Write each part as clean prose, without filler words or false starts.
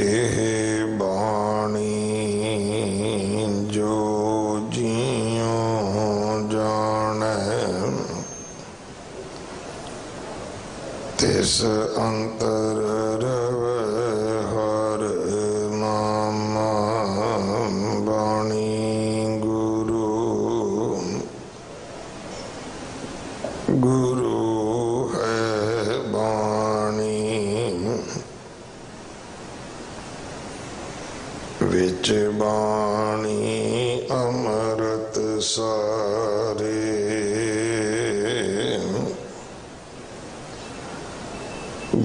एह बाणी जो जियों जाने तिस अंतर रवे हर नाम बाणी गुरु गुरु है बाणी विच बाणी अमृत सारे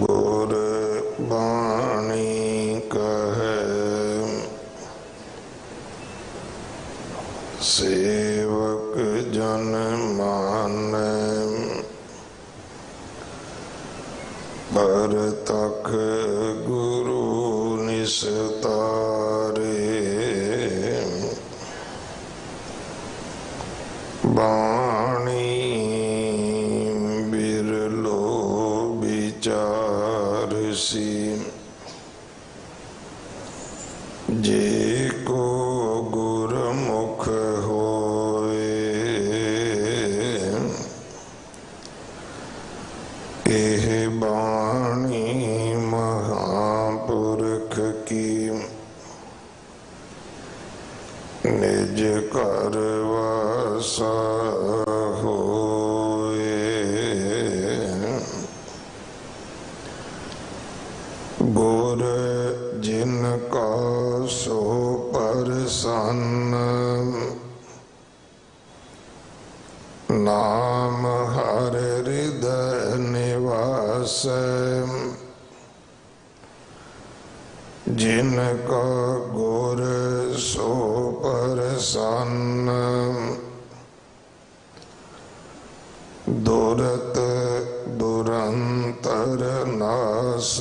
गुर बाणी कहे सेवक जन माने पर तक गुरु निस्तारे बाणी बिरलो विचार सी जे को गुरमुख होए एह बाणी महापुरख की निज कर वासा होए गुर जिनका सो प्रसन्न नाम हर हृदय निवास जिनका गुर सो प्रसन्न दुरत दुरंतर नास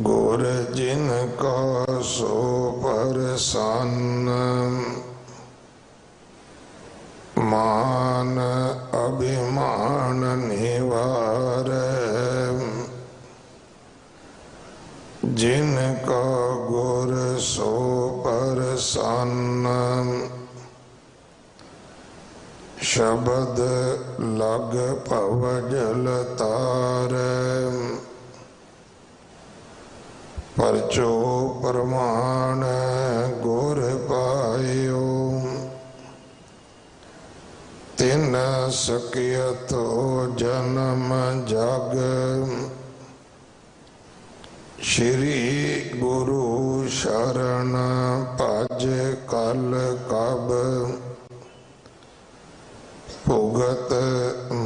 गुर जिनका सो प्रसन्न मान अभिमान निवार जिनका गुर सो प्रसन्न शब्द लग पव जल तार परचो प्रमाण गुर पायो तिन सकियतो जन्म जग श्री गुरु शरण भज कल कब भुगत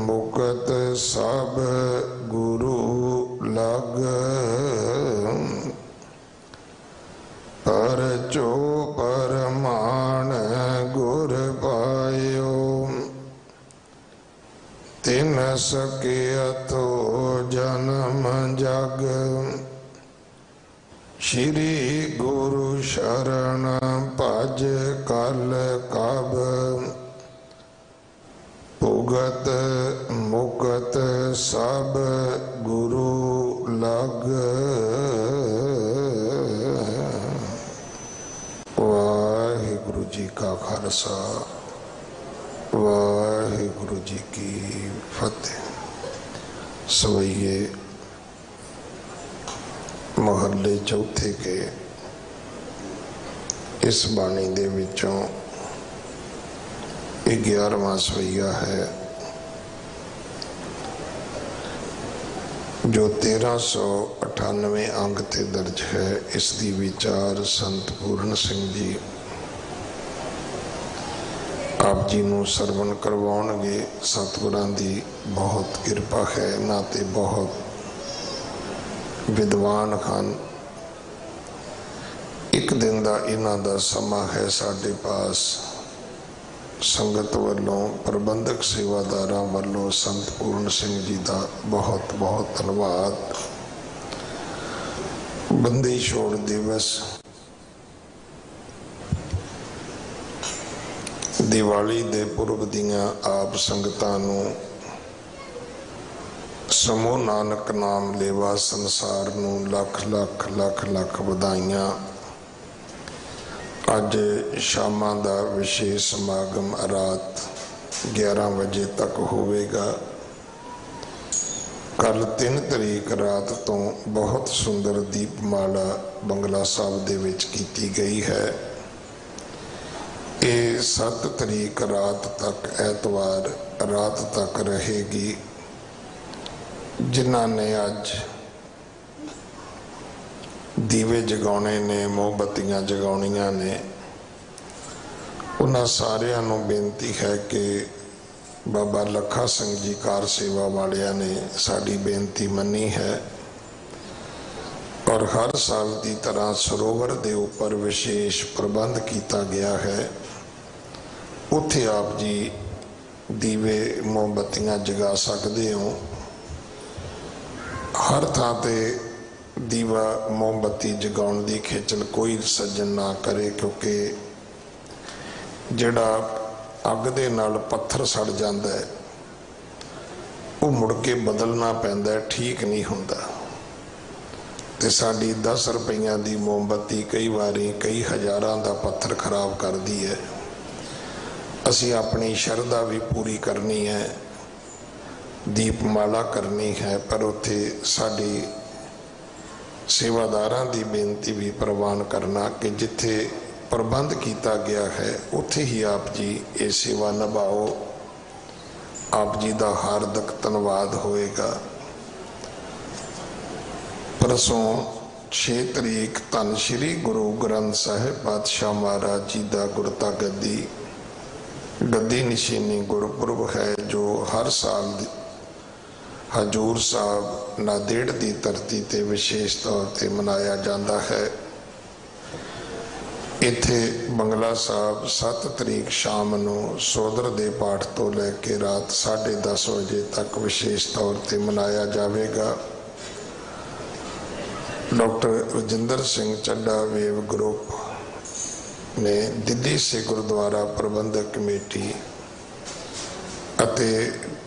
मुकत सब गुरु लग परचो परमाण गुर पायो तिन सकियतो जन्म जग श्री गुरु शरण भज कल कब भुगत मुकत सब गुरु लग वाहिगुरु जी का खालसा वाहिगुरु जी की फतेह। सवैये महले चौथे के इस बाणी दे विचों 11वां सवैया है जो 1398 अंक ते दर्ज है। इसकी विचार संत पूर्ण सिंह जी आप जी नूं सरवण करवाउणगे। सतगुरां दी बहुत किरपा है, ना ते बहुत विद्वान हैं। एक दिन का इन्हां दा समा है साडे पास संगत वालों प्रबंधक सेवादारां वालों संत पूर्ण सिंह जी का बहुत बहुत धन्यवाद। बंदी छोड़ दिवस दिवाली दे पुरब दियां आप संगतां नूं समूह नानक नाम लेवा संसार नूं लख लख लख लख वधाइयां। अज शामां दा विशेष समागम रात 11 बजे तक होवेगा। कल 3 तरीक रात तो बहुत सुंदर दीपमाला बंगला साहब दे विच कीती गई है। ये 7 तरीक रात तक ऐतवार रात तक रहेगी। जिन्हां ने अज दीवे जगाने ने, मोमबत्तियां जगाउणियां ने, उन्हां सारियां नूं बेनती है कि बाबा लखा सिंह जी कार सेवा वालियां ने साड़ी बेनती मनी है और हर साल की तरह सरोवर के उपर विशेष प्रबंध किया गया है। उत्थे आप जी दीवे मोमबत्तियां जगा सकते हो। हर थां ते दीवा मोमबत्ती जगाउण की खिचल कोई सज्जन ना करे, क्योंकि जिहड़ा अग दे नाल पत्थर सड़ जाता है वो मुड़ के बदलना पैंदा है, ठीक नहीं हुंदा। ते साडी 10 रुपइयां दी मोमबत्ती कई बारी कई हज़ारां दा पत्थर खराब कर दी है। असी अपनी शरधा भी पूरी करनी है, दीपमाला करनी है, पर उत्थे साडी सेवादारां दी बेनती भी प्रवान करना कि जिथे प्रबंध किया गया है उत्थे ही आप जी ये सेवा निभाओ। आप जी का हार्दिक धन्यवाद होएगा। परसों 6 तरीक धन श्री गुरु ग्रंथ साहिब पातशाह महाराज जी का गुरता गद्दी निशानी गुरपुरब है, जो हर साल हजूर साहब नादेड़ की धरती ते विशेष तौर पर मनाया जाता है। इत्थे बंगला साहब 7 तरीक शाम नूं सोदर दे पाठ तो लैके रात 10:30 बजे तक विशेष तौर पर मनाया जाएगा। डॉक्टर रजिंदर सिंह चड्डा वेव ग्रुप ने दिल्ली से गुरुद्वारा प्रबंधक कमेटी अते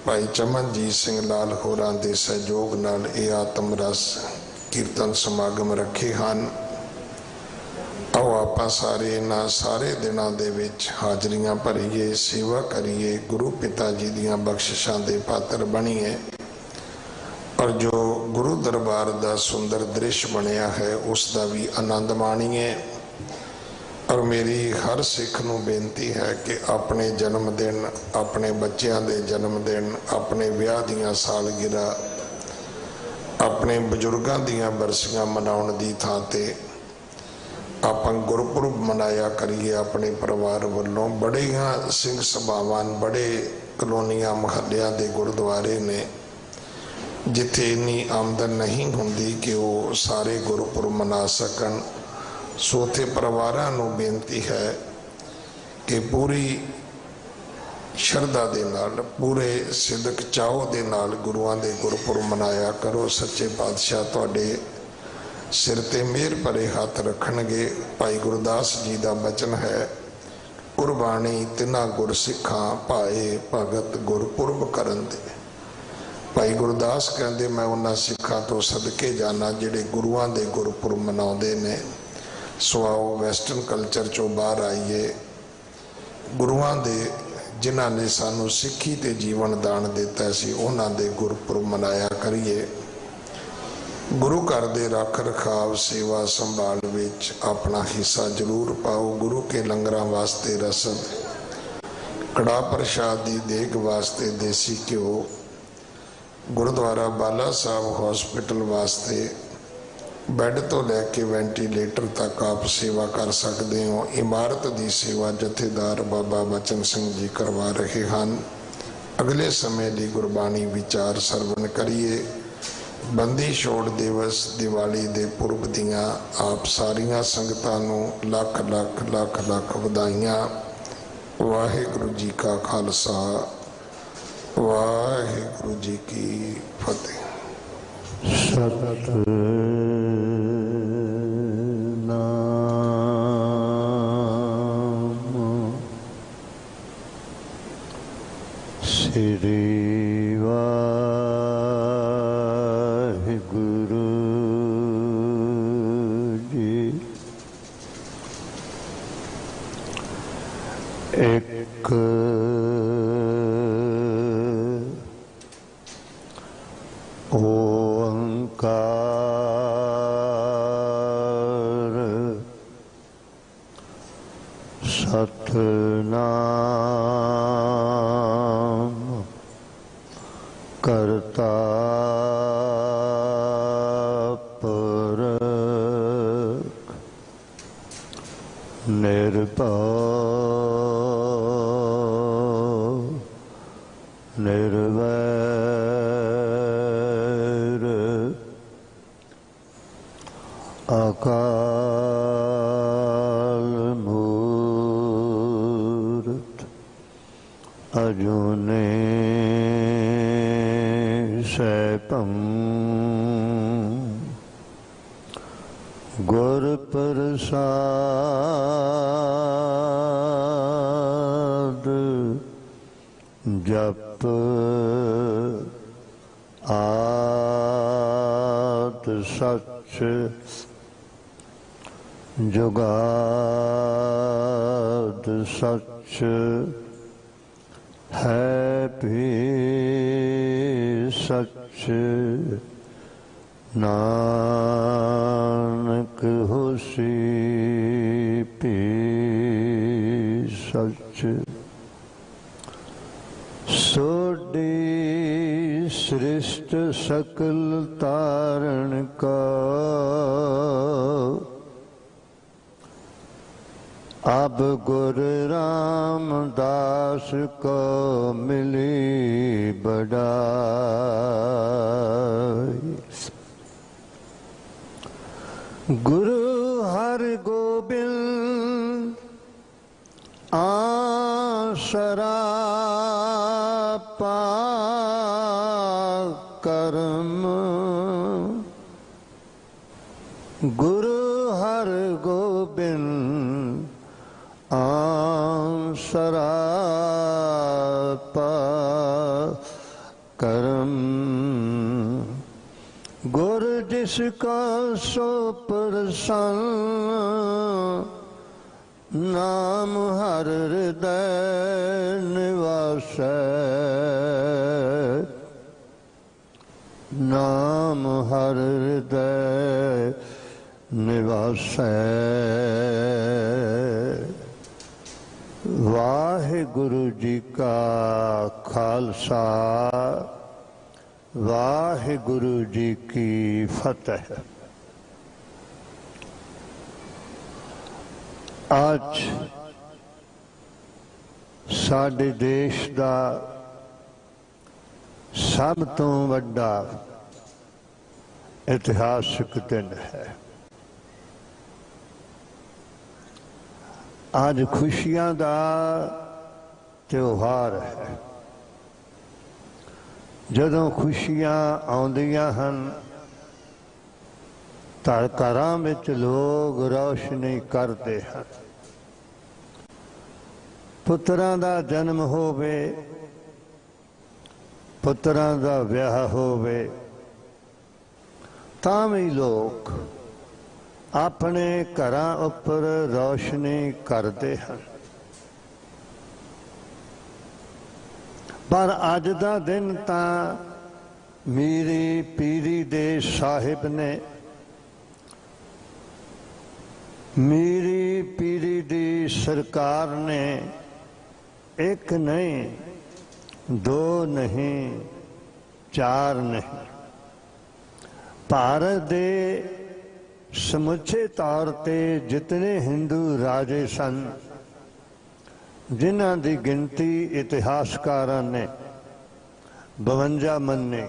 भाई चमनजीत सिंह लाल होरां दे सहयोग नाल ये आत्म रस कीर्तन समागम रखे हैं। आओ आप सारे इन्हां सारे दिनों दे विच हाजरियां भरीए, सेवा करिए, गुरु पिता जी दियां बख्शिशां दे पात्र बनीए और जो गुरु दरबार का सुंदर दृश्य बनया है उसका भी आनंद माणीए। और मेरी हर सिख नूं बेनती है कि अपने जन्मदिन, अपने बच्चों के जन्मदिन, अपने विआह दियां सालगिरह, अपने बजुर्गों दियां बरसियां मनाउण दी थां ते आपां गुरपुरब मनाया करिए। अपने परिवार वालों बड़िया सिंह सभावान, बड़े कलोनियां महल्लियां दे गुरुद्वारे ने जिथे इन्नी आमदन नहीं हुंदी कि वो सारे गुरपुरब मना सकन। सो उत्थे परिवारां नूं बेनती है कि पूरी शरधा दे नाल, पूरे सिदक चाओ दे नाल गुरुआं दे गुरपुरब मनाया करो। सच्चे पातशाह तुहाडे सिर ते मेहर भरे हाथ रखणगे। भाई गुरदास जी का बचन है, कुरबानी तिना गुर सिखां पाए भगत गुरपुरब करन दे। भाई गुरदास कहते मैं उन्हां सिखां तो सदके जाना जिहड़े गुरुआं दे गुरपुरब मनाउंदे ने। सो आओ वैसटर्न कल्चर चों बाहर आइए, गुरुआं दे जिन्हां ने सानू सिक्खी ते जीवन दान दिता सी उन्हां दे गुरपुरब मनाया करिए। गुरु घर दे रख रखाव सेवा संभाल विच अपना हिस्सा जरूर पाओ। गुरु के लंगरां वास्ते रसद, कड़ा प्रसाद दी देग वास्ते देसी घ्यो, गुरुद्वारा बाला साहब हॉस्पिटल वास्ते बैड तो लैके वेंटीलेटर तक आप सेवा कर सकते हो। इमारत की सेवा जथेदार बाबा बचन सिंह जी करवा रहे हैं। अगले समय की गुरबाणी विचार सरवण करिए। बंदी छोड़ दिवस दिवाली दे पुरब दियां आप सारियां संगतां नूं लख लख लख लख वधाइयां। वाहिगुरु जी का खालसा, वाहिगुरु जी की फतेह। सतनाम श्री वाहिगुरु। करता पुरख निर्भय निर्वैर अकाल मूर्त अजूने सैपम गुर प्रसाद जप आद सच जुगाद सच है भी सच नानक होसी भी सच सोडी सृष्ट सकल तारण का अब गुरु रामदास को मिली बड़ाई। गुरु हरि गोबिंद आसरा कर्म गुरु हरि गोबिंद आसरा कर्म गुर जिसका सो प्रसन्न नाम हर हृदय निवास नाम हर हृदय निवास वाहिगुरु जी का खालसा वाहिगुरु जी की फतेह। आज साडे देश का सब तो वड्डा इतिहासक दिन है। आज खुशियां का त्योहार है। जदों खुशियां आउंदियां हन तां घरां विच लोग रोशनी करते हैं। पुत्रां दा जन्म होवे पुत्रां दा विआह होवे तां भी लोग अपने घरां उपर रोशनी करते हैं। पर अज दा दिन तां मीरी पीरी दे साहिब ने मीरी पीरी दी सरकार ने एक नहीं दो नहीं चार नहीं भारत दे समुचे तौर ते जितने हिंदू राजे सन जिन्हां दी गिनती इतिहासकारां ने 52 मन्ने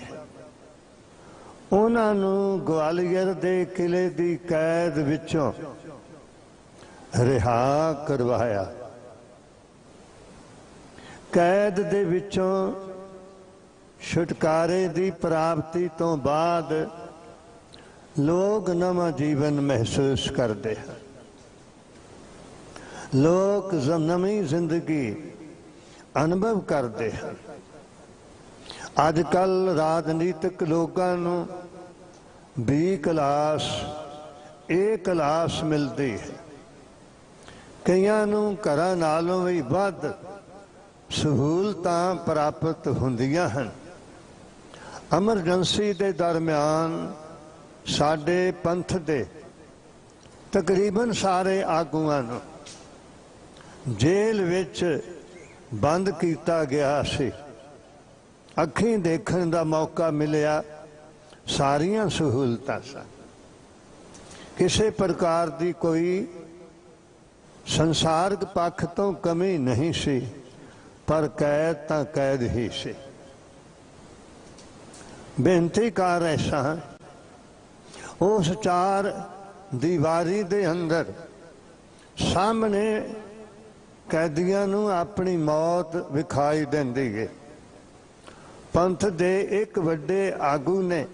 उन्हां नूं ग्वालियर दे किले दी कैद विचों रिहा करवाया। कैद दे विचों छुटकारे दी प्राप्ति तो बाद लोग नवा जीवन महसूस करते हैं। लोग नवी जिंदगी अनुभव करते हैं। अजकल राजनीतिक लोगों नूं बी क्लास ए क्लास मिलती है। कईयां नूं घरां नालों भी वध सहूलतां प्राप्त हुंदियां हन। एमरजेंसी के दरम्यान साडे पंथ दे तकरीबन सारे आगूआं नूं जेल विच बंद किया गया सी। ਅੱਖੀਂ ਦੇਖਣ ਦਾ ਮੌਕਾ ਮਿਲਿਆ, ਸਾਰੀਆਂ ਸਹੂਲਤਾਂ ਸਨ। ਕਿਸੇ ਪ੍ਰਕਾਰ ਦੀ ਕੋਈ ਸੰਸਾਰਿਕ ਪੱਖ ਤੋਂ ਕਮੀ ਨਹੀਂ ਸੀ, ਪਰ ਕੈਦ ਤਾਂ ਕੈਦ ਹੀ ਸੀ। ਬੇਨਤੀ ਕਰ ਐਸਾ, ਉਸ ਚਾਰ ਦੀਵਾਰੀ ਦੇ ਅੰਦਰ ਸਾਹਮਣੇ ਕੈਦੀਆਂ ਨੂੰ ਆਪਣੀ ਮੌਤ ਵਿਖਾਈ ਦਿੰਦੀ ਹੈ। ਪੰਥ ਦੇ ਇੱਕ ਵੱਡੇ ਆਗੂ ਨੇ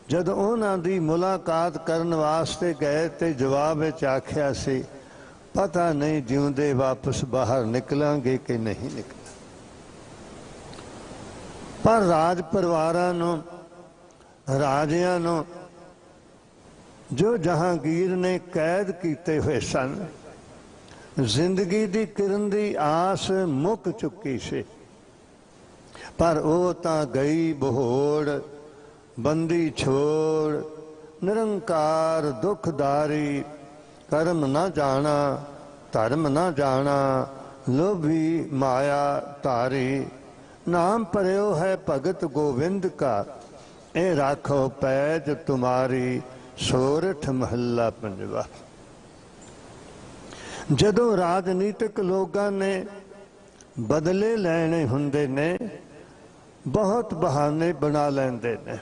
ਜਦੋਂ ਉਹਨਾਂ ਦੀ ਮੁਲਾਕਾਤ ਕਰਨ ਵਾਸਤੇ ਗਏ ਤੇ ਜਵਾਬ ਵਿੱਚ ਆਖਿਆ ਸੀ, ਪਤਾ ਨਹੀਂ ਜਿਉਂਦੇ ਵਾਪਸ ਬਾਹਰ ਨਿਕਲਾਂਗੇ ਕਿ ਨਹੀਂ ਨਿਕਲਾਂਗੇ। ਪਰ ਰਾਜ ਪਰਿਵਾਰਾਂ ਨੂੰ, ਰਾਜਿਆਂ ਨੂੰ ਜੋ ਜਹਾਂਗੀਰ ਨੇ ਕੈਦ ਕੀਤੇ ਹੋਏ ਸਨ, ਜ਼ਿੰਦਗੀ ਦੀ ਕਿਰਨ ਦੀ ਆਸ ਮੁੱਕ ਚੁੱਕੀ ਸੀ। ਪਰ ਉਹ ਤਾਂ ਗਈ ਬਹੋੜ, ਬੰਦੀ ਛੋੜ, ਨਿਰੰਕਾਰ ਦੁਖਦਾਰੀ, ਕਰਮ ਨਾ ਜਾਣਾ ਧਰਮ ਨਾ ਜਾਣਾ, ਲੋਭੀ ਮਾਇਆ ਧਾਰੀ, ਨਾਮ ਭਰਿਓ ਹੈ ਭਗਤ ਗੋविंद का, ਇਹ ਰਾਖੋ ਪੈਜ ਤੁਮਾਰੀ, ਸੋਰਠ ਮਹੱਲਾ ਪੰਜਵਾ। ਜਦੋਂ ਰਾਜਨੀਤਿਕ ਲੋਕਾਂ ਨੇ ਬਦਲੇ ਲੈਣੇ ਹੁੰਦੇ ਨੇ, ਬਹੁਤ ਬਹਾਨੇ ਬਣਾ ਲੈਂਦੇ ਨੇ,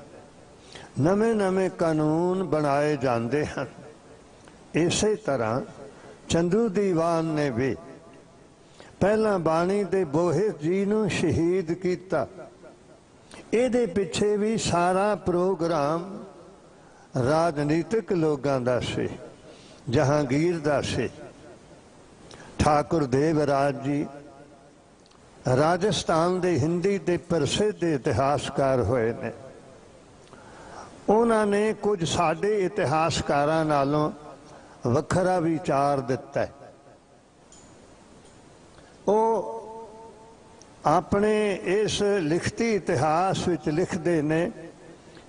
ਨਵੇਂ ਕਾਨੂੰਨ ਬਣਾਏ ਜਾਂਦੇ ਹਨ। ਇਸੇ ਤਰ੍ਹਾਂ ਚੰਦੂ ਦੀਵਾਨ ਨੇ ਵੀ ਪਹਿਲਾਂ ਬਾਣੀ ਦੇ ਬੋਹਿਤ ਜੀ ਨੂੰ ਸ਼ਹੀਦ ਕੀਤਾ। ਇਹਦੇ ਪਿੱਛੇ ਵੀ ਸਾਰਾ ਪ੍ਰੋਗਰਾਮ ਰਾਜਨੀਤਿਕ ਲੋਕਾਂ ਦਾ ਸੀ, ਜਹਾਂਗੀਰ ਦਾ ਸੀ। ਠਾकुर ਦੇਵਰਾਜ ਜੀ ਰਾਜਸਥਾਨ ਦੇ ਹਿੰਦੀ ਦੇ ਪ੍ਰਸਿੱਧ ਇਤਿਹਾਸਕਾਰ ਹੋਏ ਨੇ। ਉਹਨਾਂ ਨੇ ਕੁਝ ਸਾਡੇ ਇਤਿਹਾਸਕਾਰਾਂ ਨਾਲੋਂ ਵੱਖਰਾ ਵਿਚਾਰ ਦਿੱਤਾ ਹੈ। ਉਹ ਆਪਣੇ ਇਸ ਲਿਖਤੀ ਇਤਿਹਾਸ ਵਿੱਚ ਲਿਖਦੇ ਨੇ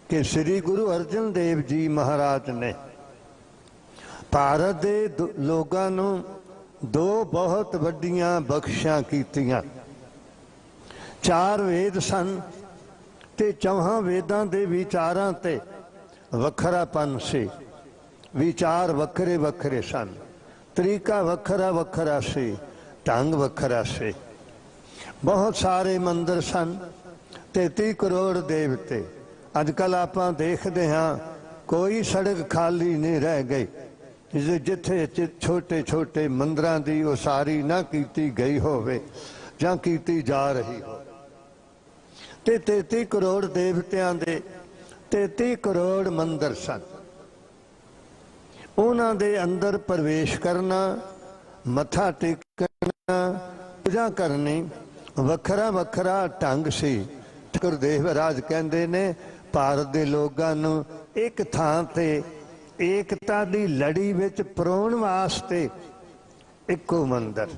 ਕਿ ਸ੍ਰੀ ਗੁਰੂ ਅਰਜਨ ਦੇਵ ਜੀ ਮਹਾਰਾਜ ਨੇ ਭਾਰਤ ਦੇ ਲੋਕਾਂ ਨੂੰ ਦੋ ਬਹੁਤ ਵੱਡੀਆਂ ਬਖਸ਼ਾਂ ਕੀਤੀਆਂ। 4 ਵੇਦ ਸਨ ਤੇ 4 ਵੇਦਾਂ ਦੇ ਵਿਚਾਰਾਂ ਤੇ ਵੱਖਰਾਪਨ ਸੀ। ਵਿਚਾਰ ਵੱਖਰੇ ਵੱਖਰੇ ਸਨ, ਤਰੀਕਾ ਵੱਖਰਾ ਵੱਖਰਾ ਸੀ, ਢੰਗ ਵੱਖਰਾ ਸੀ। ਬਹੁਤ ਸਾਰੇ ਮੰਦਰ ਸਨ, 33 ਕਰੋੜ ਦੇਵਤੇ। ਅੱਜ ਕੱਲ੍ਹ ਆਪਾਂ ਦੇਖਦੇ ਹਾਂ ਕੋਈ ਸੜਕ ਖਾਲੀ ਨਹੀਂ ਰਹਿ ਗਈ ਜਿੱਥੇ ਛੋਟੇ ਛੋਟੇ ਮੰਦਰਾਂ ਦੀ ਉਸਾਰੀ ਨਾ ਕੀਤੀ ਗਈ ਹੋਵੇ ਜਾਂ ਕੀਤੀ ਜਾ ਰਹੀ ਹੋਵੇ। ਤੇ 33 ਕਰੋੜ ਦੇਵਤਿਆਂ ਦੇ 33 ਕਰੋੜ ਮੰਦਰ ਸਨ। ਉਹਨਾਂ ਦੇ ਅੰਦਰ ਪ੍ਰਵੇਸ਼ ਕਰਨਾ, ਮੱਥਾ ਟੇਕਣਾ, ਪੂਜਾ ਕਰਨੀ ਵੱਖਰਾ ਵੱਖਰਾ ਢੰਗ ਸੀ। ਠਾकुर ਦੇਵਰਾਜ ਕਹਿੰਦੇ ਨੇ ਭਾਰਤ ਦੇ ਲੋਕਾਂ ਨੂੰ ਇੱਕ ਥਾਂ ਤੇ ਏਕਤਾ ਦੀ ਲੜੀ ਵਿੱਚ ਪਰੋਣ ਵਾਸਤੇ ਇੱਕੋ ਮੰਦਰ,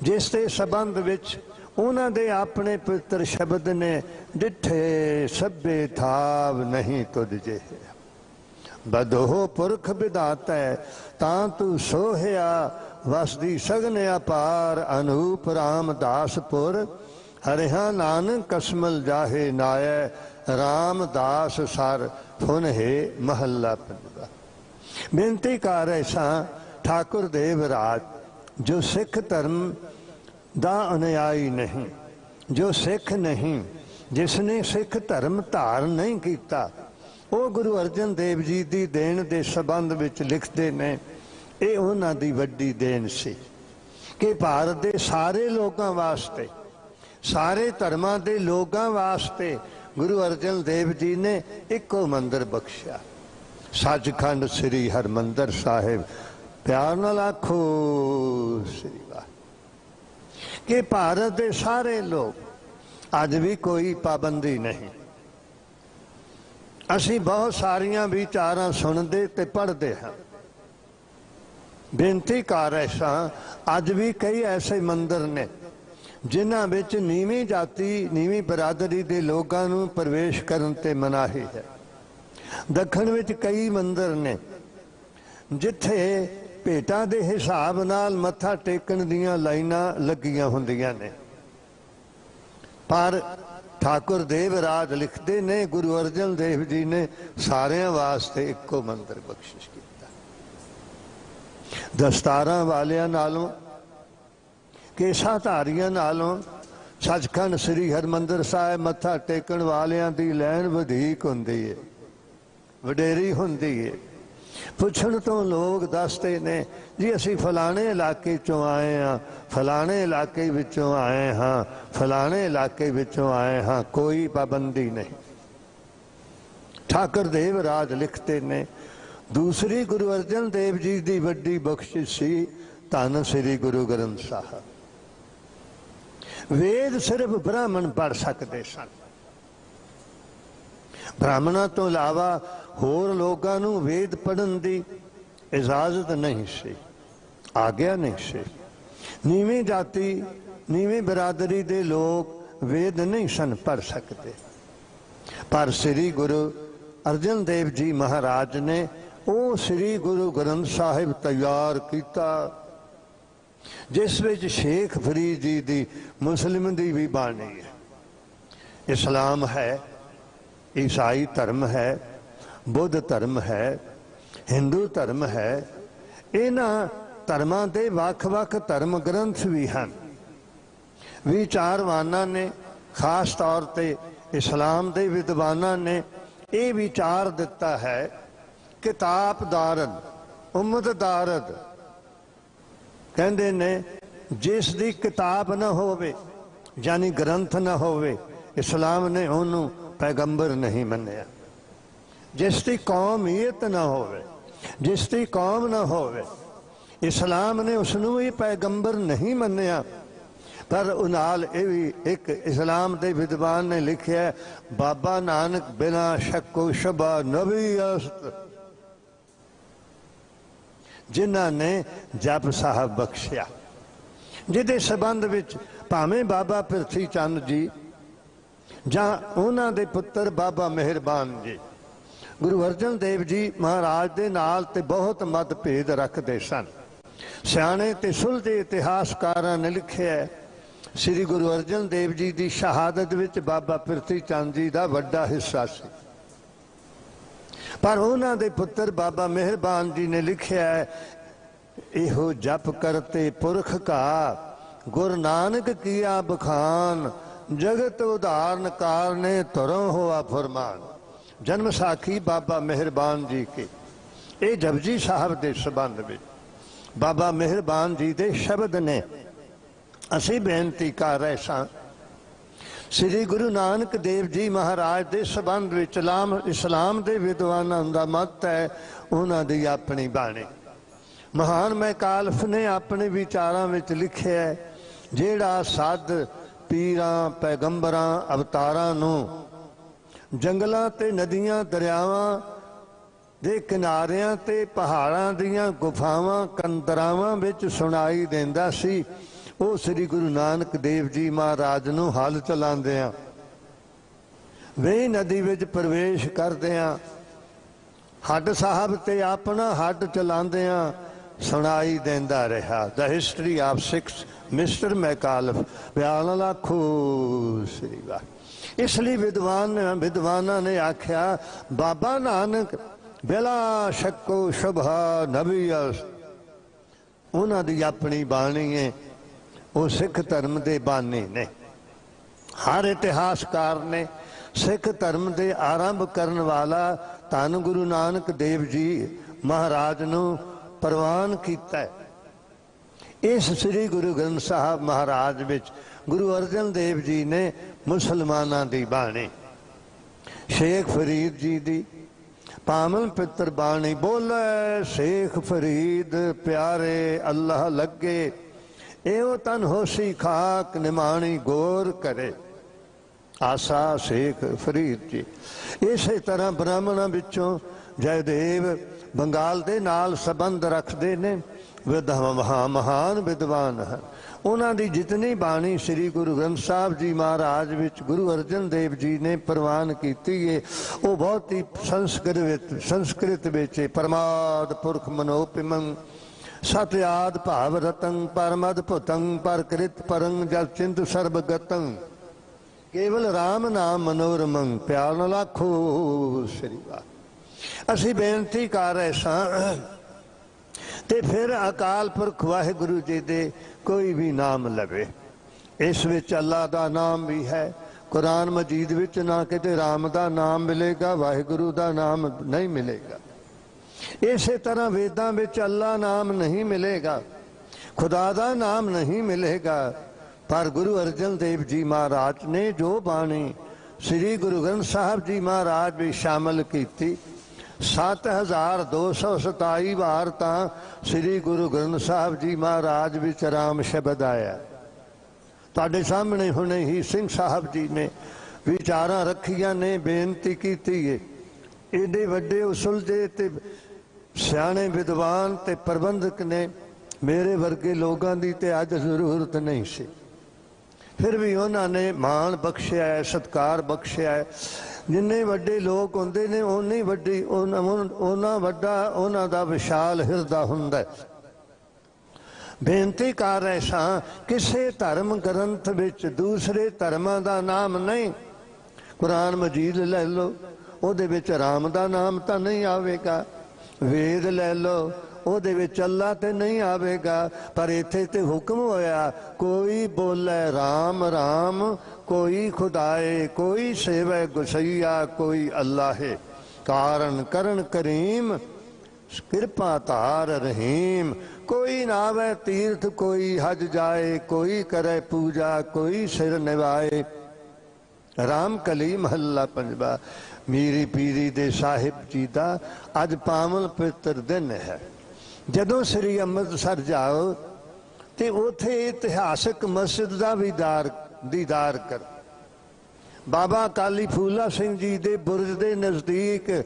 ਜਿਸ ਦੇ ਸੰਬੰਧ ਵਿੱਚ ਉਹਨਾਂ ਦੇ ਆਪਣੇ ਪਵਿੱਤਰ ਸ਼ਬਦ ਨੇ, ਡਿੱਠੇ ਸਭੇ ਥਾਵ ਨਹੀਂ ਤੁਧ ਜੇ, ਬਦੋਹ ਪੁਰਖ ਵਿਧਾਤਾ ਤਾਂ ਤੂੰ ਸੋਹਿਆ, ਵਸਦੀ ਸਗਨ ਅਪਾਰ ਅਨੂਪ ਰਾਮਦਾਸਪੁਰ, ਹਰਿਆ ਨਾਨਕ ਕਸਮਲ ਜਾਹੇ ਨਾਇ, ਰਾਮਦਾਸ ਸਰ ਫੁਨ ਹੈ ਮਹੱਲਾ ਪੰਜਵਾ। ਬੇਨਤੀ ਕਰ ਐਸਾ ਠਾकुर ਦੇਵਰਾਜ ਜੋ ਸਿੱਖ ਧਰਮ ਦਾ ਅਨੁਯਾਈ ਨਹੀਂ, ਜੋ ਸਿੱਖ ਨਹੀਂ, ਜਿਸਨੇ ਸਿੱਖ ਧਰਮ ਧਾਰਨ ਨਹੀਂ ਕੀਤਾ, ਉਹ ਗੁਰੂ ਅਰਜਨ ਦੇਵ ਜੀ ਦੀ ਦੇਣ ਦੇ ਸੰਬੰਧ ਵਿੱਚ ਲਿਖਦੇ ਨੇ। ਇਹ ਉਹਨਾਂ ਦੀ ਵੱਡੀ ਦੇਣ ਸੀ ਕਿ ਭਾਰਤ ਦੇ ਸਾਰੇ ਲੋਕਾਂ ਵਾਸਤੇ, ਸਾਰੇ ਧਰਮਾਂ ਦੇ ਲੋਕਾਂ ਵਾਸਤੇ ਗੁਰੂ ਅਰਜਨ ਦੇਵ ਜੀ ਨੇ ਇੱਕੋ ਮੰਦਰ ਬਖਸ਼ਿਆ, ਸੱਚਖੰਡ ਸ੍ਰੀ ਹਰਿਮੰਦਰ ਸਾਹਿਬ। ਪਿਆਰ ਨਾਲ ਆਖੋ ਸ੍ਰੀ ਵਾਹਿਗੁਰੂ। ਕਿ ਭਾਰਤ ਦੇ ਸਾਰੇ ਲੋਕ, ਅੱਜ ਵੀ ਕੋਈ ਪਾਬੰਦੀ ਨਹੀਂ। ਅਸੀਂ ਬਹੁਤ ਸਾਰੀਆਂ ਵਿਚਾਰਾਂ ਸੁਣਦੇ ਤੇ ਪੜ੍ਹਦੇ ਹਾਂ। ਬੇਨਤੀ ਕਰ ਐਸਾ, ਅੱਜ ਵੀ ਕਈ ਐਸੇ ਮੰਦਰ ਨੇ ਜਿਨ੍ਹਾਂ ਵਿੱਚ ਨੀਵੀਂ ਜਾਤੀ, ਨੀਵੀਂ ਬਰਾਦਰੀ ਦੇ ਲੋਕਾਂ ਨੂੰ ਪ੍ਰਵੇਸ਼ ਕਰਨ ਤੇ ਮਨਾਹੀ ਹੈ। ਦੱਖਣ ਵਿੱਚ ਕਈ ਮੰਦਰ ਨੇ ਜਿੱਥੇ ਭੇਟਾਂ ਦੇ ਹਿਸਾਬ ਨਾਲ ਮੱਥਾ ਟੇਕਣ ਦੀਆਂ ਲਾਈਨਾਂ ਲੱਗੀਆਂ ਹੁੰਦੀਆਂ ਨੇ। ਪਰ ठाकुर देवराज लिखते ने गुरु अर्जन देव जी ने सारिਆਂ वास्ते इको मंदिर बख्शिश किया। दस्तारां वालियां नालों, केसां धारियां नालों सचखंड श्री हरमंदिर साहिब मत्था टेकण वालियां दी लैन वधीक हुंदी है, वडेरी हुंदी है। पुछण तो लोग दसते ने जी असी फलाने इलाके चों आए हाँ, फलाने इलाके विचों आए हाँ, फलाने इलाके विचों आए हाँ, कोई पाबंदी नहीं। ठाकुर देवराज लिखते ने दूसरी गुरु अर्जन देव जी की वड्डी बख्शिश सी धन श्री गुरु ग्रंथ साहब। वेद सिर्फ ब्राह्मण पढ़ सकते सन, ब्राह्मणों तो इलावा होर लोगों नूं वेद पढ़न की इजाजत नहीं सी, आग्या नहीं सी। नीवीं जाति नीवीं बरादरी के लोग वेद नहीं सन पढ़ सकते, पर श्री गुरु अर्जन देव जी महाराज ने वो श्री गुरु ग्रंथ साहिब तैयार किया जिस विच शेख फरीद जी की मुस्लिम की भी बाणी है, इस्लाम है, ईसाई धर्म है, बुद्ध धर्म है, हिंदू धर्म है। इन्हां धर्मां दे वख-वख धर्म ग्रंथ भी हैं। विचारवानां ने खास तौर ते इस्लाम दे विद्वानां ने ये विचार दिता है किताब दारद उम्मत दारद कहंदे ने जिस दी किताब न होवे यानी ग्रंथ न होवे, इस्लाम ने उन्होंने पैगंबर नहीं मन्निया। जिसकी कौमियत न होवे, जिसकी कौम न होवे, इस्लाम ने उसनों ही पैगंबर नहीं मन्निया। पर उनाल ये भी एक इस्लाम के विद्वान ने लिखा बाबा नानक बिना शक्को शबा नबी अस्त, जिन्हां ने जप साहब बख्शिया, जिहदे संबंध विच भावें बाबा पृथ्वी चंद जी जां उन्हां दे पुत्र बाबा मेहरबान जी गुरु अर्जन देव जी महाराज दे नाल ते बहुत मतभेद रखते सन। सियाणे ते सुलझे इतिहासकारां ने लिखिया है श्री गुरु अर्जन देव जी की शहादत विच बाबा पृथ्वी चंद जी का वड्डा हिस्सा सी, पर उन्हां दे पुत्र बाबा मेहरबान जी ने लिखिया है इहो जप करते पुरख का गुरु नानक किया बखान, जगत उदाहरण कारणे तुरों हुआ फरमान। जन्म साखी बाबा मेहरबान जी के ये जपजी साहब के संबंध में बाबा मेहरबान जी के शब्द ने असी बेनती कर रहे सां। श्री गुरु नानक देव जी महाराज के संबंध में इस्लाम के विद्वानों का मत है, उन्होंने अपनी बाणी महान मैकालफ ने अपने विचारों में लिखे है जेड़ा सद पीरां पैगंबरां अवतारां नूं जंगलां ते नदियां दरियावां दे किनारियां ते पहाड़ां दियां गुफावां कंदरावां विच सुनाई देंदा सी, वो श्री गुरु नानक देव जी महाराज नूं हल चलांदियां वे नदी विच प्रवेश करदियां हड साहब ते अपना हड चलांदियां सुनाई देंदा रहा। The history of Sikhs mister Macauliffe बयान लाखो श्री वाह। इसलिए विद्वाना ने आख्या बाबा नानक बिला शक्को शुभा नबी अस, उन्हां दी अपनी बाणी है, वो सिख धर्म के बानी ने। हर इतिहासकार ने सिख धर्म के आरंभ करने वाला धन गुरु नानक देव जी महाराज नूं प्रवान किया है। इस श्री गुरु ग्रंथ साहब महाराज विच गुरु अर्जन देव जी ने मुसलमाना की बाणी शेख फरीद जी की पावन पितर बाणी बोले शेख फरीद प्यारे अल्लाह लगे एवं तन होशी खाक निमाणी गौर करे आसा शेख फरीद जी। इस तरह ब्राह्मणों विचों जयदेव बंगाल दे नाल संबंध रखते ने महान विद्वान है। उन्होंने जितनी बाणी श्री गुरु ग्रंथ साहब जी महाराज विच गुरु अर्जन देव जी ने प्रवान की है वो बहुत ही संस्कृत विच परमाद पुरख मनोपिमं सत्याद भाव रतंग परमद भुतंग परकृत परंग जल चिंत सर्वगतंग। ਕੇਵਲ ਰਾਮ ਨਾਮ ਮਨੋਰਮੰ ਪਿਆਰ ਨਾਲ ਆਖੋ ਸ੍ਰੀ ਵਾਹਿਗੁਰੂ। ਅਸੀਂ ਬੇਨਤੀ ਕਰ ਰਹੇ ਸਾਂ ਤੇ ਫਿਰ ਅਕਾਲ ਪੁਰਖ ਵਾਹਿਗੁਰੂ ਜੀ ਦੇ ਕੋਈ ਵੀ ਨਾਮ ਲਵੇ। ਇਸ ਵਿੱਚ ਅੱਲਾ ਦਾ ਨਾਮ ਵੀ ਹੈ। ਕੁਰਾਨ ਮਜੀਦ ਵਿੱਚ ਨਾ ਕਿਤੇ ਰਾਮ ਦਾ ਨਾਮ ਮਿਲੇਗਾ, ਵਾਹਿਗੁਰੂ ਦਾ ਨਾਮ ਨਹੀਂ ਮਿਲੇਗਾ। ਇਸੇ ਤਰ੍ਹਾਂ ਵੇਦਾਂ ਵਿੱਚ ਅੱਲਾ ਨਾਮ ਨਹੀਂ ਮਿਲੇਗਾ, ਖੁਦਾ ਦਾ ਨਾਮ ਨਹੀਂ ਮਿਲੇਗਾ। ਪਰ ਗੁਰੂ ਅਰਜਨ ਦੇਵ ਜੀ ਮਹਾਰਾਜ ਨੇ ਜੋ ਬਾਣੀ ਸ੍ਰੀ ਗੁਰੂ ਗ੍ਰੰਥ ਸਾਹਿਬ ਜੀ ਮਹਾਰਾਜ ਵੀ ਸ਼ਾਮਲ ਕੀਤੀ, 7227 ਵਾਰ ਤਾਂ ਸ੍ਰੀ ਗੁਰੂ ਗ੍ਰੰਥ ਸਾਹਿਬ ਜੀ ਮਹਾਰਾਜ ਵਿੱਚ ਰਾਮ ਸ਼ਬਦ ਆਇਆ। ਤੁਹਾਡੇ ਸਾਹਮਣੇ ਹੁਣੇ ਹੀ ਸਿੰਘ ਸਾਹਿਬ ਜੀ ਨੇ ਵਿਚਾਰਾਂ ਰੱਖੀਆਂ ਨੇ, ਬੇਨਤੀ ਕੀਤੀ ਹੈ। ਏਡੇ ਵੱਡੇ ਉਸਲਜੇ ਤੇ ਸਿਆਣੇ ਵਿਦਵਾਨ ਤੇ ਪ੍ਰਬੰਧਕ ਨੇ, ਮੇਰੇ ਵਰਗੇ ਲੋਕਾਂ ਦੀ ਤੇ ਅੱਜ ਜ਼ਰੂਰਤ ਨਹੀਂ ਸੀ। ਫਿਰ ਵੀ ਉਹਨਾਂ ਨੇ ਮਾਣ ਬਖਸ਼ਿਆ ਹੈ, ਸਤਿਕਾਰ ਬਖਸ਼ਿਆ ਹੈ। ਜਿੰਨੇ ਵੱਡੇ ਲੋਕ ਹੁੰਦੇ ਨੇ ਓਨੀ ਵੱਡੀ ਉਹਨਾਂ ਵੱਡਾ ਉਹਨਾਂ ਦਾ ਵਿਸ਼ਾਲ ਹਿਰਦਾ ਹੁੰਦਾ ਹੈ। ਬੇਨਤੀ ਕਰ ਰਹੇ ਸਾਂ, ਕਿਸੇ ਧਰਮ ਗ੍ਰੰਥ ਵਿੱਚ ਦੂਸਰੇ ਧਰਮਾਂ ਦਾ ਨਾਮ ਨਹੀਂ। ਕੁਰਾਨ ਮਜੀਦ ਲੈ ਲਓ, ਉਹਦੇ ਵਿੱਚ ਰਾਮ ਦਾ ਨਾਮ ਤਾਂ ਨਹੀਂ ਆਵੇਗਾ। ਵੇਦ ਲੈ ਲਓ, ਉਹਦੇ ਵਿੱਚ ਅੱਲਾ ਤੇ ਨਹੀਂ ਆਵੇਗਾ। ਪਰ ਇੱਥੇ ਤੇ ਹੁਕਮ ਹੋਇਆ, ਕੋਈ ਬੋਲੇ ਰਾਮ ਰਾਮ, ਕੋਈ ਖੁਦਾਏ, ਕੋਈ ਸੇਵੈ ਗੁਸਈਆ, ਕੋਈ ਅੱਲਾਹੇ। ਕਾਰਨ ਕਰਨ ਕਰੀਮ, ਕਿਰਪਾ ਧਾਰ ਰਹੀਮ। ਕੋਈ ਨਾਵੇ ਤੀਰਥ, ਕੋਈ ਹਜ ਜਾਏ, ਕੋਈ करे पूजा, ਕੋਈ ਸਿਰ ਨਿਵਾਏ। ਰਾਮ ਕਲੀ ਮਹੱਲਾ ਪੰਜਵਾ। ਮੀਰੀ ਪੀਰੀ ਦੇ ਸਾਹਿਬ ਜੀ ਦਾ ਅੱਜ ਪਾਵਨ ਪਵਿੱਤਰ ਦਿਨ ਹੈ। ਜਦੋਂ ਸ੍ਰੀ ਅੰਮ੍ਰਿਤਸਰ ਜਾਓ ਤੇ ਉੱਥੇ ਇਤਿਹਾਸਕ ਮਸਜਿਦ ਦਾ ਵੀ ਦੀਦਾਰ ਕਰ। ਬਾਬਾ ਅਕਾਲੀ ਫੂਲਾ ਸਿੰਘ ਜੀ ਦੇ ਬੁਰਜ ਦੇ ਨਜ਼ਦੀਕ